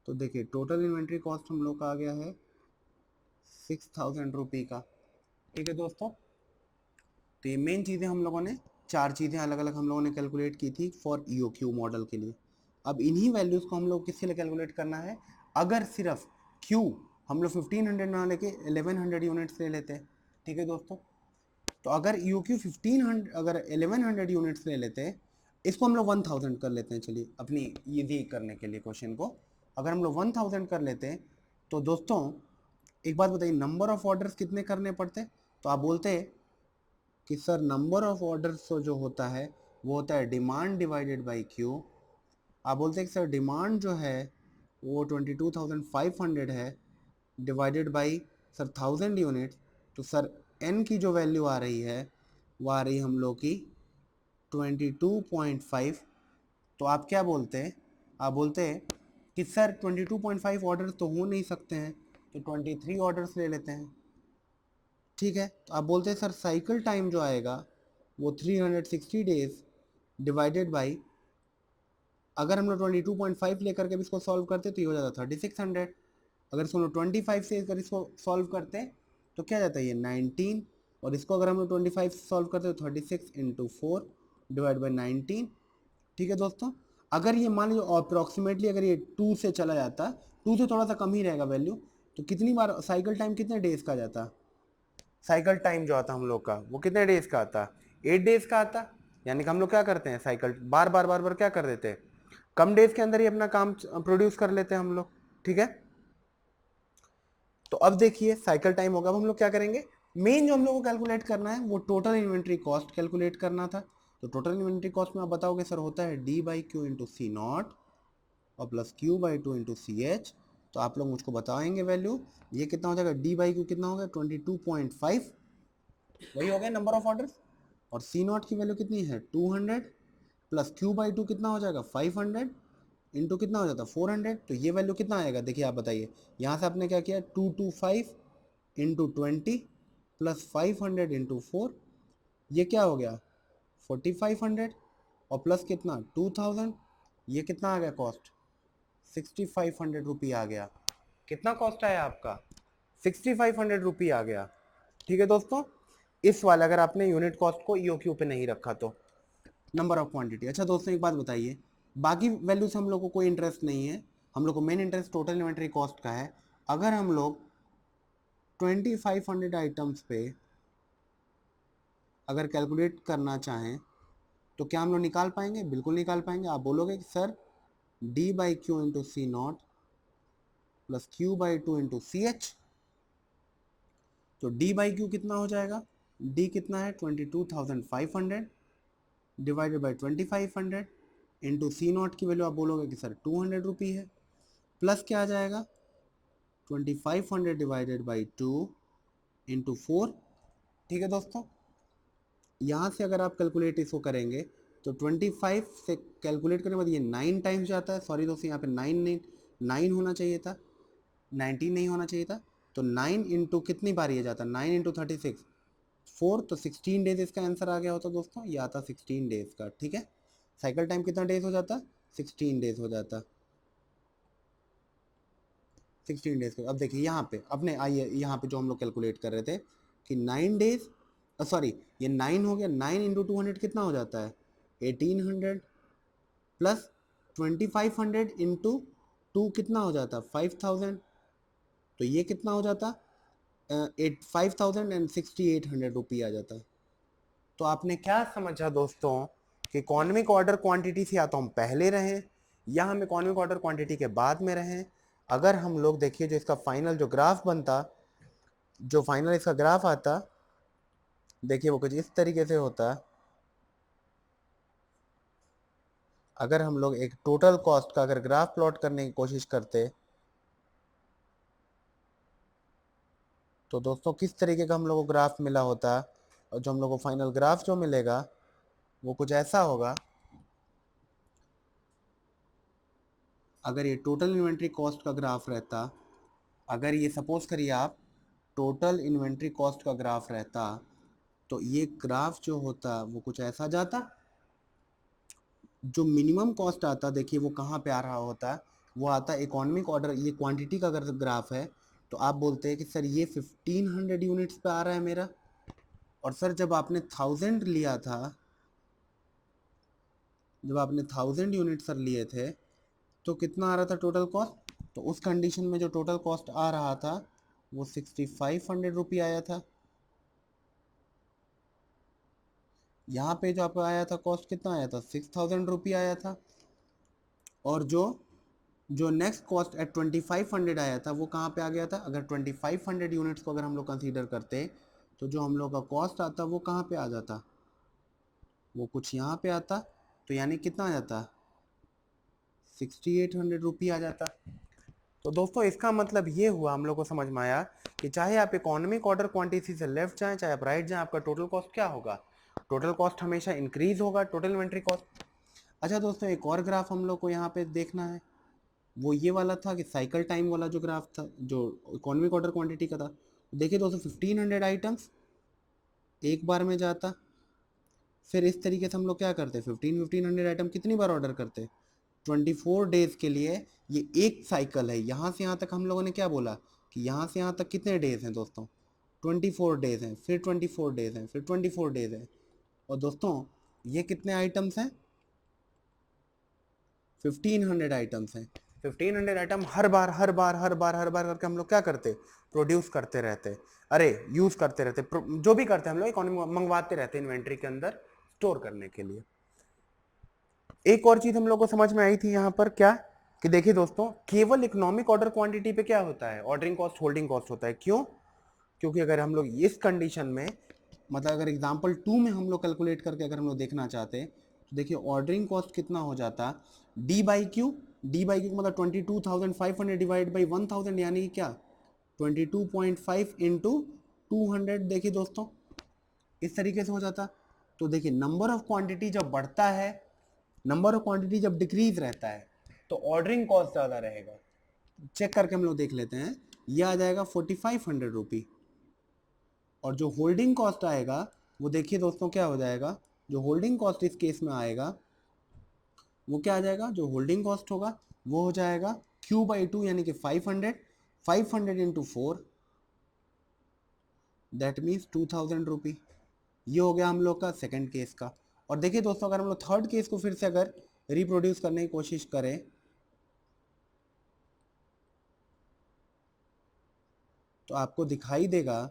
तो देखिए टोटल इन्वेंट्री कॉस्ट हम लोग का आ गया है 6000 रुपये का। ठीक है दोस्तों, तो ये मेन चीज़ें हम लोगों ने, चार चीज़ें अलग अलग हम लोगों ने कैलकुलेट की थी फॉर ईओक्यू मॉडल के लिए। अब इन्हीं वैल्यूज़ को हम लोग किसके लिए कैलकुलेट करना है, अगर सिर्फ क्यू हम लोग 1500 ना लेके 1100 यूनिट्स ले लेते हैं। ठीक है दोस्तों, तो अगर ईओक्यू 1500 अगर 1100 यूनिट्स ले लेते हैं, इसको हम लोग 1000 कर लेते हैं, चलिए अपनी ईजी करने के लिए क्वेश्चन को अगर हम लोग 1000 कर लेते हैं, तो दोस्तों एक बात बताइए नंबर ऑफ ऑर्डर्स कितने करने पड़ते, तो आप बोलते हैं कि सर नंबर ऑफ ऑर्डर्स जो होता है वो होता है डिमांड डिवाइडेड बाई क्यू। आप बोलते हैं कि सर डिमांड जो है वो 22,500 है डिवाइडेड बाई सर 1000 यूनिट्स, तो सर एन की जो वैल्यू आ रही है वो आ रही हम लोग की 22.5। तो आप क्या बोलते हैं, आप बोलते हैं कि सर 22.5 ऑर्डर्स तो हो नहीं सकते हैं, तो 23 ऑर्डर्स ले लेते हैं। ठीक है, तो आप बोलते हैं सर साइकिल टाइम जो आएगा वो 360 डेज डिवाइडेड बाई, अगर हम लोग 22.5 लेकर के भी इसको सॉल्व करते तो ये हो जाता 3600, अगर इसको हम लोग 25 से अगर इसको सॉल्व करते तो क्या जाता है ये 19, और इसको अगर हम लोग 25 से सॉल्व करते तो 36 इंटू 4 डिवाइड बाई 19। ठीक है दोस्तों, अगर ये मान लीजिए अप्रॉक्सीमेटली अगर ये 2 से चला जाता, 2 से थोड़ा सा कम ही रहेगा वैल्यू, तो कितनी बार साइकिल टाइम कितने डेज का जाता, साइकिल टाइम जो आता हम लोग का वो कितने डेज का आता, 8 डेज का आता। यानी कि हम लोग क्या करते हैं साइकिल बार बार बार बार क्या कर देते हैं, कम डेज के अंदर ही अपना काम प्रोड्यूस कर लेते हैं हम लोग। ठीक है, तो अब देखिए साइकिल टाइम होगा, अब हम लोग क्या करेंगे, मेन जो हम लोग को कैलकुलेट करना है वो टोटल इन्वेंट्री कॉस्ट कैलकुलेट करना था। तो टोटल इन्वेंट्री कॉस्ट में आप बताओगे सर होता है D by Q into C naught और plus Q by two into C H. तो आप लोग मुझको बताएंगे वैल्यू, ये कितना हो जाएगा, डी बाई क्यू कितना हो गया 22.5, वही हो गया नंबर ऑफ ऑर्डर्स, और सी नॉट की वैल्यू कितनी है 200, प्लस क्यू बाई टू कितना हो जाएगा 500 इंटू कितना हो जाता है 400, तो ये वैल्यू कितना आएगा देखिए आप बताइए, यहाँ से आपने क्या किया 225 इंटू 20 प्लस 500 इंटू 4, ये क्या हो गया 4500, और प्लस कितना 2000, ये कितना आ गया कॉस्ट 6500 रुपये आ गया। कितना कॉस्ट आया आपका 6500 रुपये आ गया। ठीक है दोस्तों, इस वाले अगर आपने यूनिट कॉस्ट को ईओक्यू पे नहीं रखा तो नंबर ऑफ क्वांटिटी। अच्छा दोस्तों एक बात बताइए, बाकी वैल्यू से हम लोग को कोई इंटरेस्ट नहीं है, हम लोग को main interest total inventory cost का है। अगर हम लोग 2500 आइटम्स पे अगर कैलकुलेट करना चाहें तो क्या हम लोग निकाल पाएंगे, बिल्कुल निकाल पाएंगे। आप बोलोगे कि sir D by Q into C not plus Q by two into C H, तो डी बाई क्यू कितना हो जाएगा, डी कितना है 22,500 divided by 2500 into C not की वैल्यू आप बोलोगे कि सर 200 रुपये है, प्लस क्या आ जाएगा 2500 डिवाइडेड बाई 2 इंटू 4। ठीक है दोस्तों, यहाँ से अगर आप कैलकुलेट इसको करेंगे तो 25 से कैलकुलेट करने के बाद ये 9 टाइम्स जाता है, सॉरी दोस्तों यहाँ पे 9 नहीं 9 होना चाहिए था, 19 नहीं होना चाहिए था, तो 9 इंटू कितनी बार ये जाता, 9 इंटू 36 4, तो 16 डेज इसका आंसर आ गया होता दोस्तों, ये आता 16 डेज का। ठीक है, साइकिल टाइम कितना डेज हो जाता, 16 डेज हो जाता, 16 डेज का। अब देखिए यहाँ पे अपने आइए, यहाँ पे जो हम लोग कैलकुलेट कर रहे थे कि 9 डेज, सॉरी ये 9 हो गया, 9 इंटू 200 कितना हो जाता है 1800 प्लस 2500 इंटू 2 कितना हो जाता 5000, तो ये कितना हो जाता 5068 रुपये आ जाता। तो आपने क्या समझा दोस्तों कि इकोनॉमिक ऑर्डर क्वांटिटी से या तो हम पहले रहें या हम इकोनॉमिक ऑर्डर क्वांटिटी के बाद में रहें। अगर हम लोग देखिए जो इसका फाइनल जो ग्राफ बनता, जो फाइनल इसका ग्राफ आता, देखिए वो कुछ इस तरीके से होता। अगर हम लोग एक टोटल कॉस्ट का अगर ग्राफ प्लॉट करने की कोशिश करते तो दोस्तों किस तरीके का हम लोग को ग्राफ मिला होता, और जो हम लोग को फाइनल ग्राफ जो मिलेगा वो कुछ ऐसा होगा। अगर ये टोटल इन्वेंट्री कॉस्ट का ग्राफ रहता, अगर ये सपोज करिए आप टोटल इन्वेंट्री कॉस्ट का ग्राफ रहता, तो ये ग्राफ जो होता वो कुछ ऐसा जाता। जो मिनिमम कॉस्ट आता देखिए वो कहाँ पे आ रहा होता, वो आता इकोनॉमिक ऑर्डर, ये क्वांटिटी का अगर ग्राफ है तो आप बोलते हैं कि सर ये 1500 यूनिट्स पे आ रहा है मेरा, और सर जब आपने 1000 लिया था, जब आपने 1000 यूनिट सर लिए थे तो कितना आ रहा था टोटल कॉस्ट, तो उस कंडीशन में जो टोटल कॉस्ट आ रहा था वो 6500 रुपये आया था। यहाँ पे जो आपका आया था कॉस्ट कितना आया था 6000 रुपये आया था, और जो जो नेक्स्ट कॉस्ट एट 2500 आया था वो कहाँ पे आ गया था, अगर 2500 यूनिट्स को अगर हम लोग कंसीडर करते तो जो हम लोग का कॉस्ट आता वो कहाँ पे आ जाता, वो कुछ यहाँ पे आता, तो यानी कितना आ जाता 6800 रुपये आ जाता। तो दोस्तों इसका मतलब ये हुआ, हम लोग को समझ में आया कि चाहे आप इकोनॉमिक ऑर्डर क्वांटिटी से लेफ्ट जाएं चाहे आप राइट जाएं, आपका टोटल कॉस्ट क्या होगा, टोटल कॉस्ट हमेशा इंक्रीज होगा, टोटल इन्वेंट्री कॉस्ट। अच्छा दोस्तों एक और ग्राफ हम लोग को यहाँ पे देखना है, वो ये वाला था कि साइकिल टाइम वाला जो ग्राफ था जो इकोनॉमिक ऑर्डर क्वांटिटी का था। देखिए दोस्तों 1500 आइटम्स एक बार में जाता, फिर इस तरीके से हम लोग क्या करते 1500 आइटम कितनी बार ऑर्डर करते 24 डेज के लिए। ये एक साइकिल है, यहाँ से यहाँ तक हम लोगों ने क्या बोला कि यहाँ से यहाँ तक कितने डेज हैं दोस्तों 24 डेज हैं, फिर 24 डेज हैं, फिर 24 डेज हैं, और दोस्तों ये कितने आइटम्स हैं 1500 आइटम्स हैं। 1500 आइटम हर बार हर बार हर बार हर बार करके हम लोग क्या करते प्रोड्यूस करते रहते, अरे यूज करते रहते, जो भी करते हम लोग इकोनॉमी मंगवाते रहते इन्वेंट्री के अंदर स्टोर करने के लिए। एक और चीज हम लोग को समझ में आई थी यहाँ पर क्या, कि देखिए दोस्तों केवल इकोनॉमिक ऑर्डर क्वांटिटी पे क्या होता है ऑर्डरिंग कॉस्ट होल्डिंग कॉस्ट होता है, क्यों, क्योंकि अगर हम लोग इस कंडीशन में मतलब अगर एग्जांपल 2 में हम लोग कैलकुलेट करके अगर हम लोग देखना चाहते तो देखिए ऑर्डरिंग कॉस्ट कितना हो जाता D by Q, D by Q मतलब 22,500 डिवाइड बाई 1000 यानी कि क्या 22.5 इंटू 200। देखिए दोस्तों इस तरीके से हो जाता। तो देखिए नंबर ऑफ क्वांटिटी जब बढ़ता है, नंबर ऑफ क्वांटिटी जब डिक्रीज रहता है तो ऑर्डरिंग कॉस्ट ज़्यादा रहेगा। चेक करके हम लोग देख लेते हैं, ये आ जाएगा 4500 रुपी, और जो होल्डिंग कॉस्ट आएगा वो देखिए दोस्तों क्या हो जाएगा, जो होल्डिंग कॉस्ट इस केस में आएगा वो क्या आ जाएगा, जो होल्डिंग कॉस्ट होगा वो हो जाएगा क्यू बाई 2 यानी कि 500, 500 इंटू 4 दैट मीन्स 2000 रुपी। ये हो गया हम लोग का सेकंड केस का। और देखिए दोस्तों अगर हम लोग थर्ड केस को फिर से अगर रिप्रोड्यूस करने की कोशिश करें तो आपको दिखाई देगा,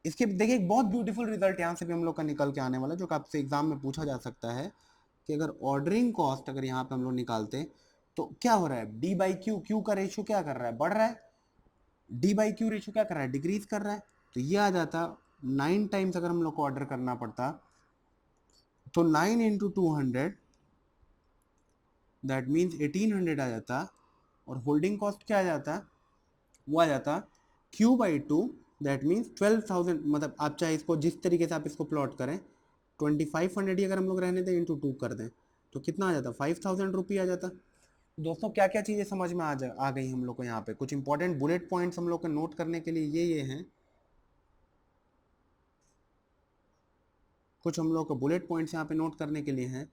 इसके देखिए एक बहुत ब्यूटीफुल रिजल्ट यहाँ से भी हम लोग का निकल के आने वाला है जो कि आपसे एग्जाम में पूछा जा सकता है कि अगर ऑर्डरिंग कॉस्ट अगर यहाँ पे हम लोग निकालते तो क्या हो रहा है डी बाई क्यू, क्यू का रेशियो क्या कर रहा है बढ़ रहा है, डी बाई क्यू रेशियो क्या कर रहा है डिक्रीज कर रहा है। तो ये आ जाता 9 टाइम्स अगर हम लोग को ऑर्डर करना पड़ता तो 9 इंटू 200 दैट मीन्स 1800 आ जाता, और होल्डिंग कॉस्ट क्या आ जाता वो आ जाता क्यू बाई 2 दैट मीन्स 12,000। मतलब आप चाहे इसको जिस तरीके से आप इसको प्लॉट करें 2500 ही अगर हम लोग रहने दें इंटू 2 कर दें तो कितना आ जाता 5000 रुपये आ जाता। दोस्तों क्या क्या चीज़ें समझ में आ गई हम लोग को, यहाँ पे कुछ इंपॉर्टेंट बुलेट पॉइंट्स हम लोग को नोट करने के लिए ये हैं। कुछ हम लोग को बुलेट पॉइंट्स यहाँ पे नोट करने के लिए हैं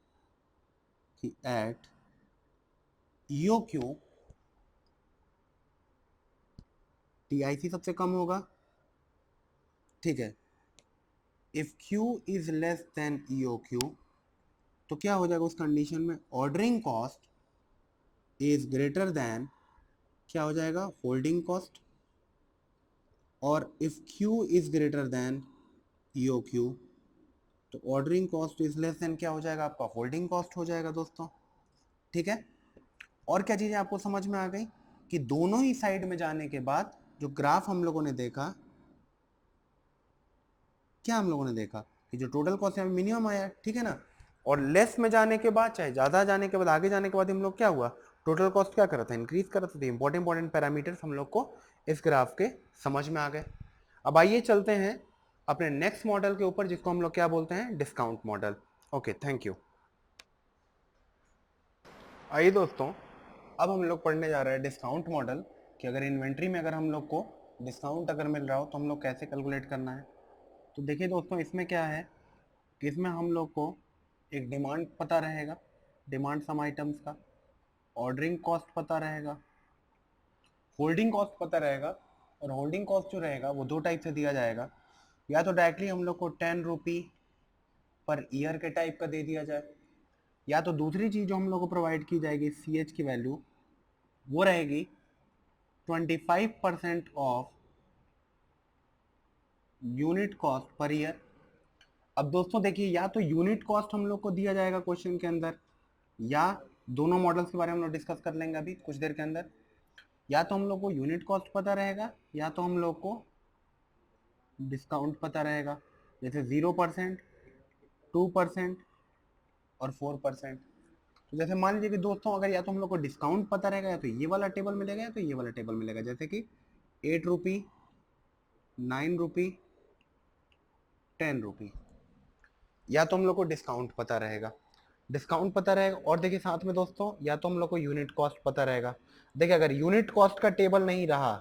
कि एट ईओ क्यू टीआईसी सबसे कम होगा, ठीक है। If Q is less than E O Q, तो क्या हो जाएगा उस कंडीशन में, ordering cost is greater than, क्या हो जाएगा, होल्डिंग कॉस्ट। और if Q is greater than E O Q, तो ordering cost is less than क्या हो जाएगा आपका, होल्डिंग कॉस्ट हो जाएगा दोस्तों, ठीक है। और क्या चीज़ें आपको समझ में आ गई कि दोनों ही साइड में जाने के बाद जो ग्राफ हम लोगों ने देखा, क्या हम लोगों ने देखा कि जो टोटल कॉस्ट यहाँ मिनिमम आया, ठीक है ना। और लेस में जाने के बाद, चाहे ज़्यादा जाने के बाद, आगे जाने के बाद हम लोग क्या हुआ, टोटल कॉस्ट क्या कर रहा था, इंक्रीज कर रहा था। इंपॉर्टेंट पैरामीटर्स हम लोग को इस ग्राफ के समझ में आ गए। अब आइए चलते हैं अपने नेक्स्ट मॉडल के ऊपर, जिसको हम लोग क्या बोलते हैं, discount model. Okay, thank you. आइए दोस्तों, अब हम लोग पढ़ने जा रहे हैं डिस्काउंट मॉडल, कि अगर इन्वेंट्री में अगर हम लोग को डिस्काउंट अगर मिल रहा हो तो हम लोग कैसे कैलकुलेट करना है। तो देखिए दोस्तों, इसमें क्या है कि इसमें हम लोग को एक डिमांड पता रहेगा, डिमांड सम आइटम्स का, ऑर्डरिंग कॉस्ट पता रहेगा, होल्डिंग कॉस्ट पता रहेगा। और होल्डिंग कॉस्ट जो रहेगा वो दो टाइप से दिया जाएगा, या तो डायरेक्टली हम लोग को 10 रुपी पर ईयर के टाइप का दे दिया जाए, या तो दूसरी चीज़ जो हम लोग को प्रोवाइड की जाएगी सी एच की वैल्यू, वो रहेगी 25% of unit cost per year. अब दोस्तों देखिए, या तो यूनिट कॉस्ट हम लोग को दिया जाएगा क्वेश्चन के अंदर, या दोनों मॉडल्स के बारे में हम लोग डिस्कस कर लेंगे अभी कुछ देर के अंदर। या तो हम लोग को यूनिट कॉस्ट पता रहेगा, या तो हम लोग को डिस्काउंट पता रहेगा, जैसे 0%, 2% और 4%। तो जैसे मान लीजिए कि दोस्तों, अगर या तो हम लोग को डिस्काउंट पता रहेगा, या तो ये वाला टेबल मिलेगा, या तो ये वाला टेबल मिलेगा, जैसे कि 8 रुपी, 9 रुपी, 10 रुपी। या तो हम लोग को डिस्काउंट पता रहेगा, डिस्काउंट पता रहेगा। और देखिए साथ में दोस्तों, या तो हम लोग को यूनिट कॉस्ट पता रहेगा। देखिए अगर यूनिट कॉस्ट का टेबल नहीं रहा,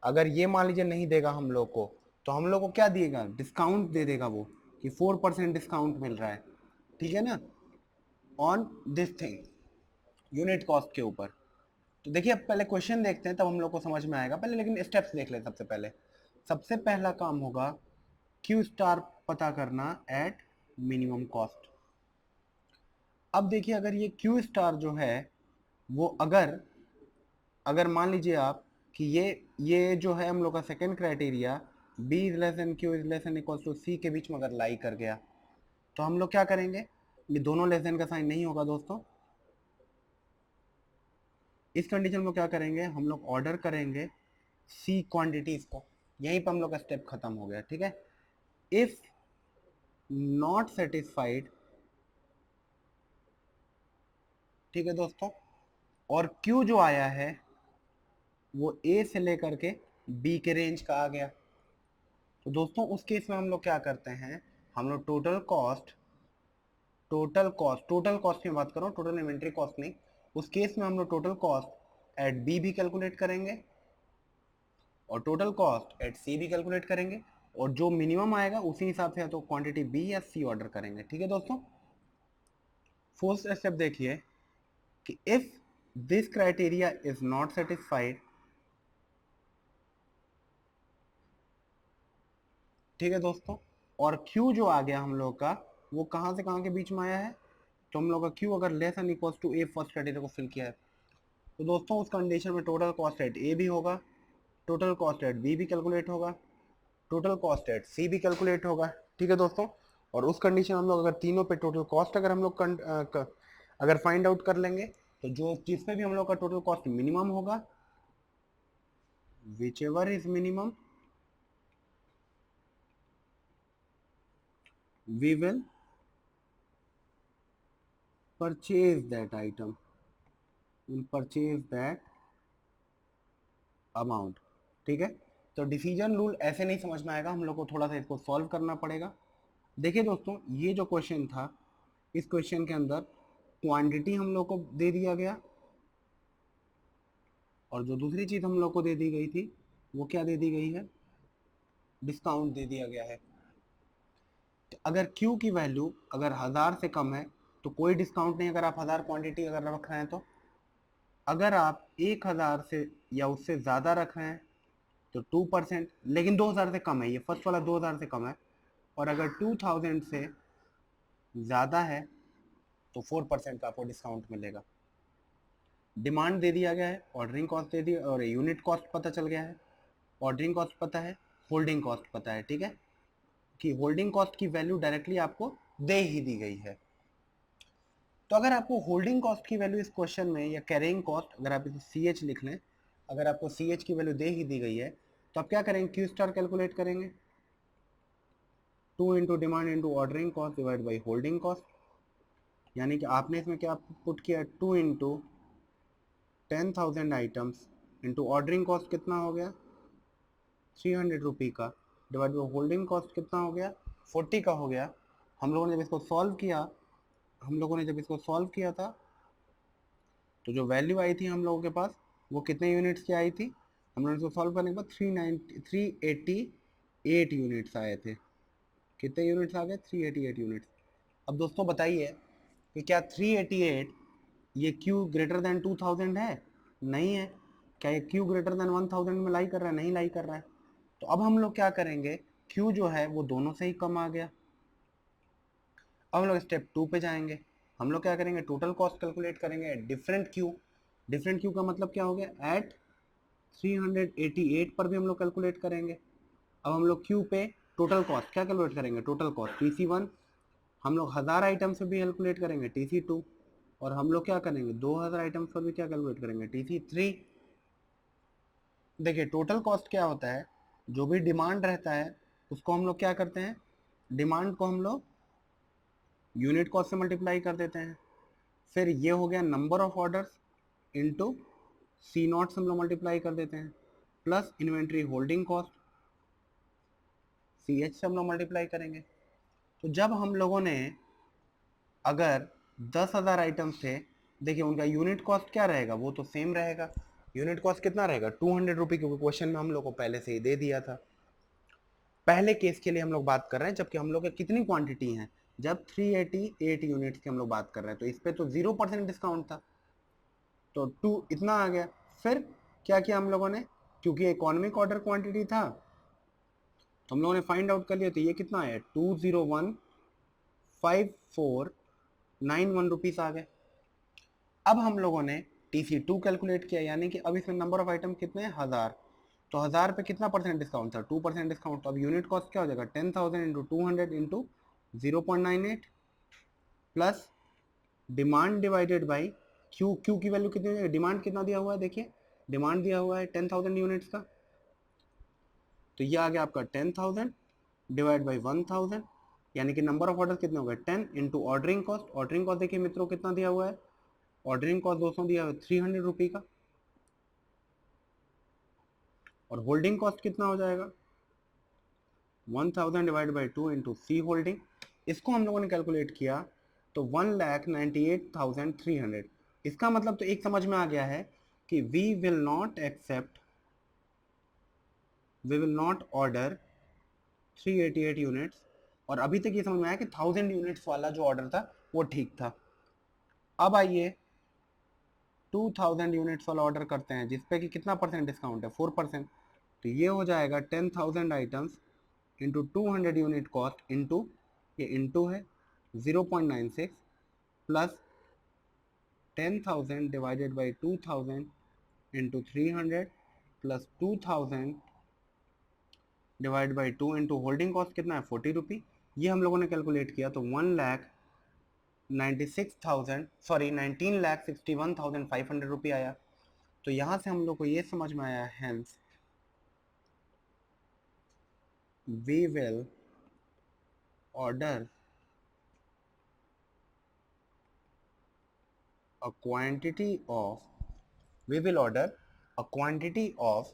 अगर ये मान लीजिए नहीं देगा हम लोग को, तो हम लोग को क्या दिएगा, डिस्काउंट दे देगा वो, कि 4% डिस्काउंट मिल रहा है, ठीक है ना, on this thing, unit cost के ऊपर। तो देखिए अब पहले क्वेश्चन देखते हैं, तब हम लोग को समझ में आएगा पहले, लेकिन स्टेप्स देख लें। सबसे पहले सबसे पहला काम होगा क्यू स्टार पता करना एट मिनिमम कॉस्ट। अब देखिए, अगर ये क्यू स्टार जो है वो अगर अगर मान लीजिए आप कि ये जो है हम लोग का second criteria, B is less than Q is less than equal to C के बीच में अगर लाई कर गया, तो हम लोग क्या करेंगे, ये दोनों लेस देन का साइन नहीं होगा दोस्तों। इस कंडीशन में क्या करेंगे, हम लोग ऑर्डर करेंगे सी क्वांटिटीज को, यहीं पर हम लोग का स्टेप खत्म हो गया, ठीक है। इफ नॉट सेटिस्फाइड, ठीक है दोस्तों, और क्यू जो आया है वो ए से लेकर के बी के रेंज का आ गया, तो दोस्तों उस केस में हम लोग क्या करते हैं, हम लोग टोटल कॉस्ट की बात करो, टोटल इन्वेंट्री कॉस्ट नहीं। उस केस में हम लोग टोटल कॉस्ट एट बी भी कैलकुलेट करेंगे, और टोटल कॉस्ट एट सी भी कैलकुलेट करेंगे, और जो मिनिमम आएगा उसी हिसाब से या तो क्वांटिटी बी या सी ऑर्डर करेंगे, ठीक है दोस्तों। फर्स्ट स्टेप देखिए कि if this criteria is not satisfied, ठीक है दोस्तों, और Q जो आ गया हम लोग का, वो कहाँ से कहाँ के बीच में आया है, तो हम लोग का Q अगर less and equals to A first criteria को फिल किया है, तो दोस्तों उस कंडीशन में टोटल कॉस्ट एट ए भी होगा, टोटल कॉस्ट एट बी भी कैलकुलेट होगा, टोटल कॉस्ट एट सी भी कैलकुलेट होगा, ठीक है दोस्तों। और उस कंडीशन हम लोग अगर तीनों पे टोटल कॉस्ट अगर हम लोग अगर फाइंड आउट कर लेंगे, तो जो जिसमें भी हम लोग का टोटल कॉस्ट मिनिमम होगा, which ever is minimum, we will purchase that item, will purchase that amount, ठीक है। तो डिसीजन रूल ऐसे नहीं समझ में आएगा, हम लोग को थोड़ा सा इसको सॉल्व करना पड़ेगा। देखिए दोस्तों, ये जो क्वेश्चन था, इस क्वेश्चन के अंदर क्वांटिटी हम लोग को दे दिया गया, और जो दूसरी चीज़ हम लोग को दे दी गई थी वो क्या दे दी गई है, डिस्काउंट दे दिया गया है। तो अगर Q की वैल्यू अगर 1000 से कम है तो कोई डिस्काउंट नहीं, अगर आप 1000 क्वांटिटी अगर रख रहे हैं तो। अगर आप 1000 से या उससे ज़्यादा रख रहे हैं तो 2%, लेकिन 2000 से कम है, ये फर्स्ट वाला 2000 से कम है। और अगर 2000 से ज़्यादा है तो 4% का आपको डिस्काउंट मिलेगा। डिमांड दे दिया गया है, ऑर्डरिंग कॉस्ट दे दी और यूनिट कॉस्ट पता चल गया है। ऑर्डरिंग कॉस्ट पता है, होल्डिंग कॉस्ट पता है, ठीक है, कि होल्डिंग कॉस्ट की वैल्यू डायरेक्टली आपको दे ही दी गई है। तो अगर आपको होल्डिंग कॉस्ट की वैल्यू इस क्वेश्चन में या कैरिंग कॉस्ट, अगर आप इसे सी एच लिख लें, अगर आपको सी एच की वैल्यू दे ही दी गई है तो आप क्या करेंगे, क्यू स्टार कैलकुलेट करेंगे, 2 into demand into ordering cost divide by holding cost. यानी कि आपने इसमें क्या पुट किया, 2 into 10,000 items into ordering cost कितना हो गया 300 रुपये का, डिवाइड बाई होल्डिंग कॉस्ट कितना हो गया 40 का हो गया। हम लोगों ने जब इसको सॉल्व किया, हम लोगों ने जब इसको सॉल्व किया था तो जो वैल्यू आई थी हम लोगों के पास वो कितने यूनिट्स की आई थी, हम लोगों ने इसको सॉल्व करने के बाद 388 यूनिट्स आए थे। कितने यूनिट्स आ गए, 388 यूनिट्स। अब दोस्तों बताइए कि क्या 388 ये Q ग्रेटर देन 2000 है, नहीं है। क्या ये Q ग्रेटर देन 1000 में लाई कर रहा है, नहीं लाई कर रहा है। तो अब हम लोग क्या करेंगे, Q जो है वो दोनों से ही कम आ गया। अब हम लोग स्टेप 2 पे जाएंगे, हम लोग क्या करेंगे, टोटल कॉस्ट कैलकुलेट करेंगे डिफरेंट Q। डिफरेंट Q का मतलब क्या हो गया, एट 388 पर भी हम लोग कैलकुलेट करेंगे। अब हम लोग Q पे टोटल कॉस्ट क्या कैलकुलेट करेंगे, टोटल कॉस्ट TC1। हम लोग 1000 आइटम से भी कैलकुलेट करेंगे TC2। और हम लोग क्या करेंगे 2000 आइटम्स पर भी क्या कैलकुलेट करेंगे TC3। देखिए टोटल कॉस्ट क्या होता है, जो भी डिमांड रहता है उसको हम लोग क्या करते हैं, डिमांड को हम लोग यूनिट कॉस्ट से मल्टीप्लाई कर देते हैं। फिर ये हो गया number of orders into C0 से हम लोग मल्टीप्लाई कर देते हैं, plus inventory holding cost CH से हम लोग मल्टीप्लाई करेंगे। तो जब हम लोगों ने अगर 10,000 आइटम्स थे, देखिए उनका यूनिट कॉस्ट क्या रहेगा, वो तो सेम रहेगा। यूनिट कॉस्ट कितना रहेगा 200 रुपये, क्योंकि क्वेश्चन में हम लोग को पहले से ही दे दिया था। पहले केस के लिए हम लोग बात कर रहे हैं जबकि हम लोग की कितनी क्वांटिटी है, जब 388 यूनिट्स की हम लोग बात कर रहे हैं, तो इस पे तो 0% डिस्काउंट था, तो 2 इतना आ गया। फिर क्या किया हम लोगों ने, क्योंकि इकोनॉमिक ऑर्डर क्वांटिटी था तो हम लोगों ने फाइंड आउट कर लिया, तो ये कितना है 2015491 रुपीज़ आ गए। अब हम लोगों ने TC2 कैलकुलेट किया, यानी कि अब इसमें नंबर ऑफ आइटम कितने हैं 1000, तो 1000 पे कितना परसेंट डिस्काउंट था 2% डिस्काउंट। तो अब यूनिट कॉस्ट क्या हो जाएगा 10,000 into 200 into 0.98 plus demand divided by Q की वैल्यू कितनी है, डिमांड कितना दिया हुआ है, देखिए डिमांड दिया हुआ है 10,000 यूनिट्स का, तो ये आ गया आपका 10,000 डिवाइड बाई 1000, यानी कि नंबर ऑफ ऑर्डर कितने हो गए 10 into ordering cost. Ordering cost देखिए मित्रों कितना दिया हुआ है, ऑर्डरिंग कॉस्ट दोस्तों दिया हुआ है 300 रुपये का। और होल्डिंग कॉस्ट कितना हो जाएगा 1000 divide by 2 into C holding. इसको हम लोगों ने कैलकुलेट किया तो 1,98,300। इसका मतलब तो एक समझ में आ गया है कि we will not order 388 units. और अभी तक ये समझ में आया कि 1000 यूनिट्स वाला जो ऑर्डर था वो ठीक था। अब आइए 2000 यूनिट्स वाला ऑर्डर करते हैं जिसपे कि कितना परसेंट डिस्काउंट है 4%। तो ये हो जाएगा 10,000 items into 200 unit cost into, ये इंटू है 0.96 plus 10,000 divided by 2000 into 300 plus 2000 divide by 2 into holding cost कितना है 40 रुपी। ये हम लोगों ने कैलकुलेट किया तो 19,61,500 रुपये आया। तो यहाँ से हम लोग को ये समझ में आया, hence we will order a quantity of we will order a quantity of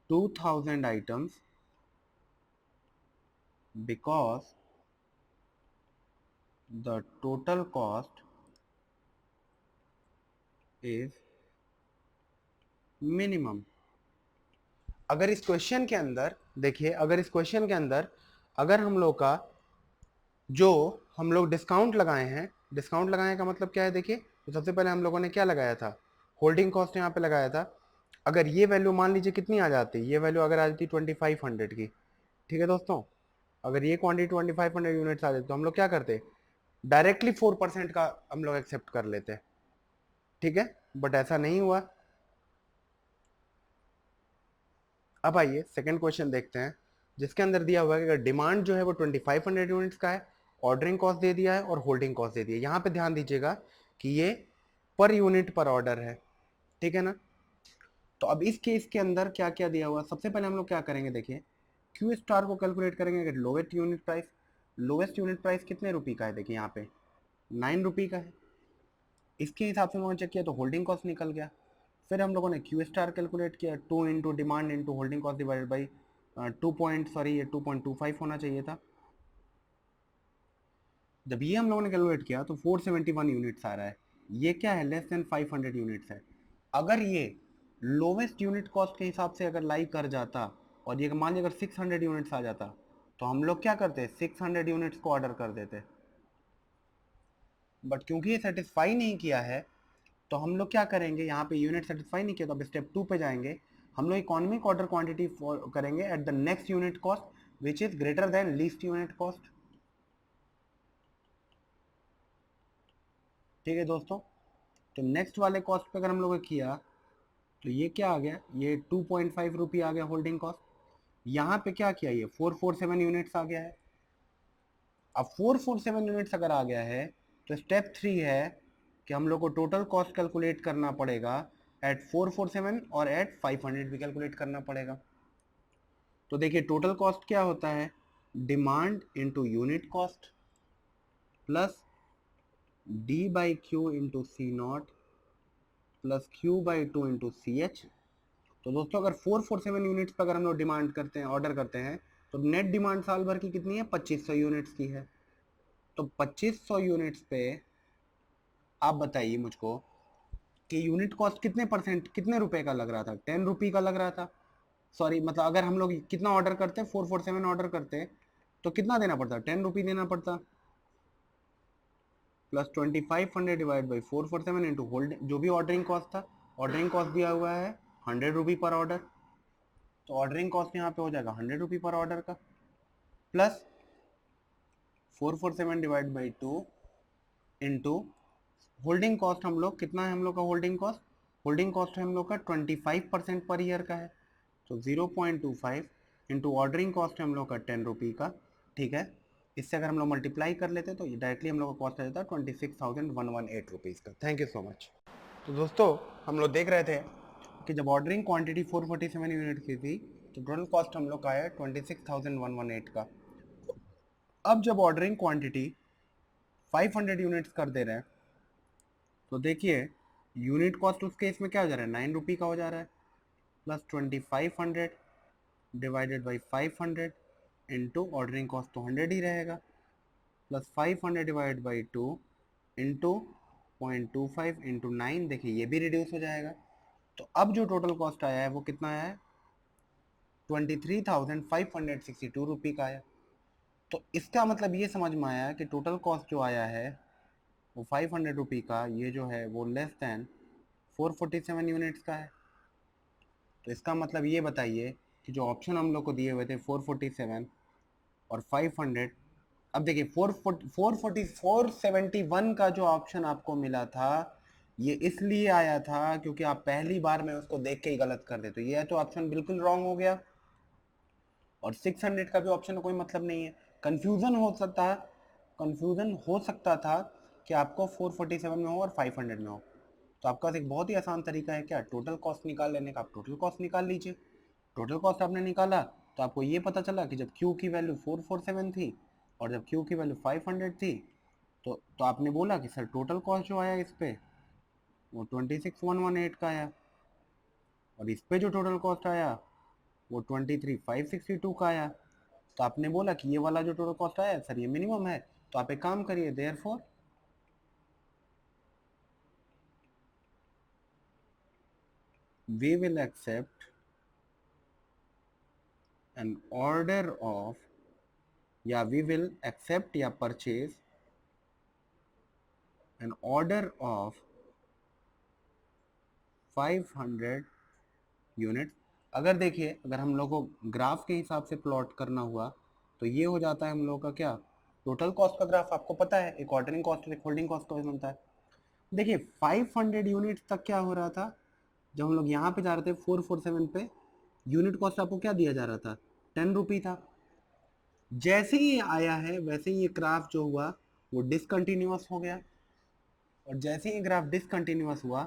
2000 items because the total cost is minimum. अगर इस क्वेश्चन के अंदर देखिए, अगर इस क्वेश्चन के अंदर अगर हम लोग का जो हम लोग डिस्काउंट लगाए हैं, डिस्काउंट लगाने का मतलब क्या है, देखिए तो सबसे पहले हम लोगों ने क्या लगाया था, होल्डिंग कॉस्ट यहाँ पे लगाया था। अगर ये वैल्यू मान लीजिए कितनी आ जाती, ये वैल्यू अगर आ जाती 2500 की, ठीक है दोस्तों, अगर ये क्वांटिटी 2500 यूनिट्स आ जाती तो हम लोग क्या करते, डायरेक्टली 4% का हम लोग एक्सेप्ट कर लेते, ठीक है, बट ऐसा नहीं हुआ। अब आइए सेकंड क्वेश्चन देखते हैं, जिसके अंदर दिया हुआ है कि अगर डिमांड जो है वो 2500 यूनिट्स का है, ऑर्डरिंग कॉस्ट दे दिया है और होल्डिंग कॉस्ट दे दिया है। यहाँ पे ध्यान दीजिएगा कि ये पर यूनिट पर ऑर्डर है, ठीक है ना। तो अब इस केस के अंदर क्या क्या दिया हुआ, सबसे पहले हम लोग क्या करेंगे, देखिए क्यू स्टार को कैलकुलेट करेंगे। अगर lowest unit price, lowest unit price कितने रुपये का है, देखिए यहाँ पे 9 रुपये का है। इसके हिसाब से हम लोगों ने चेक किया तो होल्डिंग कॉस्ट निकल गया। फिर हम लोगों ने क्यू स्टार कैलकुलेट किया, 2 into demand into holding cost divided by 2.25 होना चाहिए था। जब ये हम लोगों ने कैलकुलेट किया तो 471 यूनिट्स आ रहा है। ये क्या है, लेस देन 500 यूनिट्स है। अगर ये लोवेस्ट यूनिट कॉस्ट के हिसाब से अगर लाई कर जाता और ये मान लीजिए अगर 600 यूनिट्स आ जाता, तो हम लोग क्या करते, 600 यूनिट्स को ऑर्डर कर देते। बट क्योंकि ये सेटिस्फाई नहीं किया है, तो हम लोग क्या करेंगे, यहाँ पे यूनिट सेटिस्फाई नहीं किया तो अब स्टेप 2 पे जाएंगे। हम लोग इकोनॉमिक ऑर्डर क्वांटिटी करेंगे at the next unit cost which is greater then least unit cost, ठीक है दोस्तों। तो नेक्स्ट वाले कॉस्ट पे अगर हम लोगों ने किया तो ये क्या आ गया, ये 2.5 रुपये आ गया होल्डिंग कॉस्ट। यहाँ पे क्या किया, ये 447 यूनिट्स आ गया है। अब 447 यूनिट्स अगर आ गया है तो स्टेप 3 है कि हम लोग को टोटल कॉस्ट कैलकुलेट करना पड़ेगा एट 447 और एट 500 भी कैलकुलेट करना पड़ेगा। तो देखिए टोटल कॉस्ट क्या होता है, demand into unit cost plus D by Q into C not plus Q by 2 into C H. तो दोस्तों अगर 447 यूनिट्स पर अगर हम लोग डिमांड करते हैं, ऑर्डर करते हैं, तो नेट डिमांड साल भर की कितनी है, 2500 यूनिट्स की है। तो 2500 यूनिट्स पे आप बताइए मुझको कि यूनिट कॉस्ट कितने परसेंट, कितने रुपए का लग रहा था, 10 रुपये का लग रहा था। सॉरी, मतलब अगर हम लोग कितना ऑर्डर करते, 447 ऑर्डर करते, तो कितना देना पड़ता, 10 रुपये देना पड़ता, plus 2500 divide by 447 into holding जो भी ऑर्डरिंग कॉस्ट था। ऑर्डरिंग कॉस्ट दिया हुआ है 100 रुपये पर ऑर्डर, तो ऑर्डरिंग कॉस्ट यहाँ पे हो जाएगा 100 रुपये पर ऑर्डर का, plus 447 divide by 2 into holding cost. हम लोग कितना है, हम लोग का होल्डिंग कॉस्ट, होल्डिंग कॉस्ट है हम लोग का 25% पर ईयर का है, तो 0.25 इंटू ऑर्डरिंग कॉस्ट है हम लोग का 10 रुपये का, ठीक है। इससे अगर हम लोग मल्टीप्लाई कर लेते तो ये डायरेक्टली हम लोग का कॉस्ट आ जाता है 26,118 रुपीज़ का। Thank you so much. तो दोस्तों हम लोग देख रहे थे कि जब ऑर्डरिंग क्वांटिटी 447 यूनिट की थी तो टोटल कॉस्ट हम लोग का है 26,118 का। अब जब ऑर्डरिंग क्वांटिटी 500 यूनिट्स कर दे रहे हैं तो देखिए यूनिट कॉस्ट उसके इसमें क्या हो जा रहा है, 9 रुपये का हो जा रहा है, plus 2500 divided by 500 into ordering cost तो 100 ही रहेगा, plus 500 divide by 2 into 0.25 into 9, देखिए ये भी रिड्यूस हो जाएगा। तो अब जो टोटल कॉस्ट आया है वो कितना आया है, 23,562 रुपये का आया। तो इसका मतलब ये समझ में आया कि टोटल कॉस्ट जो आया है वो 500 रुपये का, ये जो है वो लेस दैन 447 यूनिट्स का है। तो इसका मतलब ये बताइए कि जो ऑप्शन हम लोग को दिए हुए थे 447 और 500, अब देखिए 471 का जो ऑप्शन आपको मिला था ये इसलिए आया था क्योंकि आप पहली बार में उसको देख के ही गलत कर देते, ये तो ऑप्शन बिल्कुल रॉन्ग हो गया। और 600 का भी ऑप्शन का कोई मतलब नहीं है, कंफ्यूजन हो सकता है, कंफ्यूजन हो सकता था कि आपको 447 में हो और 500 में हो। तो आपके पास एक बहुत ही आसान तरीका है, क्या, टोटल कॉस्ट निकाल लेने का। आप टोटल कॉस्ट निकाल लीजिए, टोटल कॉस्ट आपने निकाला तो आपको ये पता चला कि जब क्यू की वैल्यू 447 थी और जब क्यू की वैल्यू 500 थी, तो आपने बोला कि सर टोटल कॉस्ट जो आया इस पे वो 26,118 का आया, और इस पे जो टोटल कॉस्ट आया वो 23,562 का आया। तो आपने बोला कि ये वाला जो टोटल कॉस्ट आया सर ये मिनिमम है, तो आप एक काम करिए, therefore we will accept an order of, या we will accept या purchase an order of 500 unit. अगर देखिए, अगर हम लोग को ग्राफ के हिसाब से प्लॉट करना हुआ तो ये हो जाता है हम लोग का क्या, टोटल कॉस्ट का ग्राफ। आपको पता है एक ऑर्डरिंग कॉस्ट और एक होल्डिंग कॉस्ट का बनता है। देखिए 500 यूनिट तक क्या हो रहा था, जब हम लोग यहाँ पे जा रहे थे 447 पे, यूनिट कॉस्ट आपको क्या दिया जा रहा था, 10 रुपी था। जैसे ही आया है वैसे ही ये ग्राफ जो हुआ वो डिसकंटिन्यूअस हो गया, और जैसे ही ग्राफ डिसकंटिन्यूअस हुआ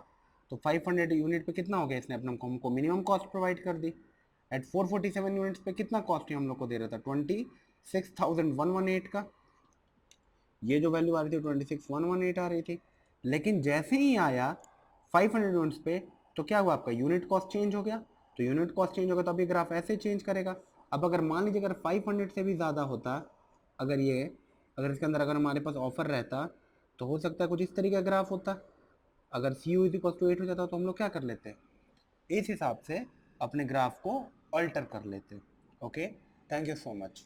तो 500 यूनिट पे कितना हो गया, इसने अपना हमको मिनिमम कॉस्ट प्रोवाइड कर दी। एट 447 यूनिट्स पे कितना कॉस्ट हम लोग को दे रहा था, 26,118 का। ये जो वैल्यू आ रही थी 26,118 आ रही थी। लेकिन जैसे ही आया 500 यूनिट्स पे तो क्या हुआ, आपका यूनिट कॉस्ट चेंज हो गया। तो यूनिट कॉस्ट चेंज होगा तो अभी ग्राफ ऐसे चेंज करेगा। अब अगर मान लीजिए अगर 500 से भी ज़्यादा होता, अगर ये, अगर इसके अंदर अगर हमारे पास ऑफर रहता तो हो सकता है कुछ इस तरीके का ग्राफ होता। अगर सी यू इज इक्वल टू 8 हो जाता तो हम लोग क्या कर लेते, इस हिसाब से अपने ग्राफ को अल्टर कर लेते। Okay, thank you so much.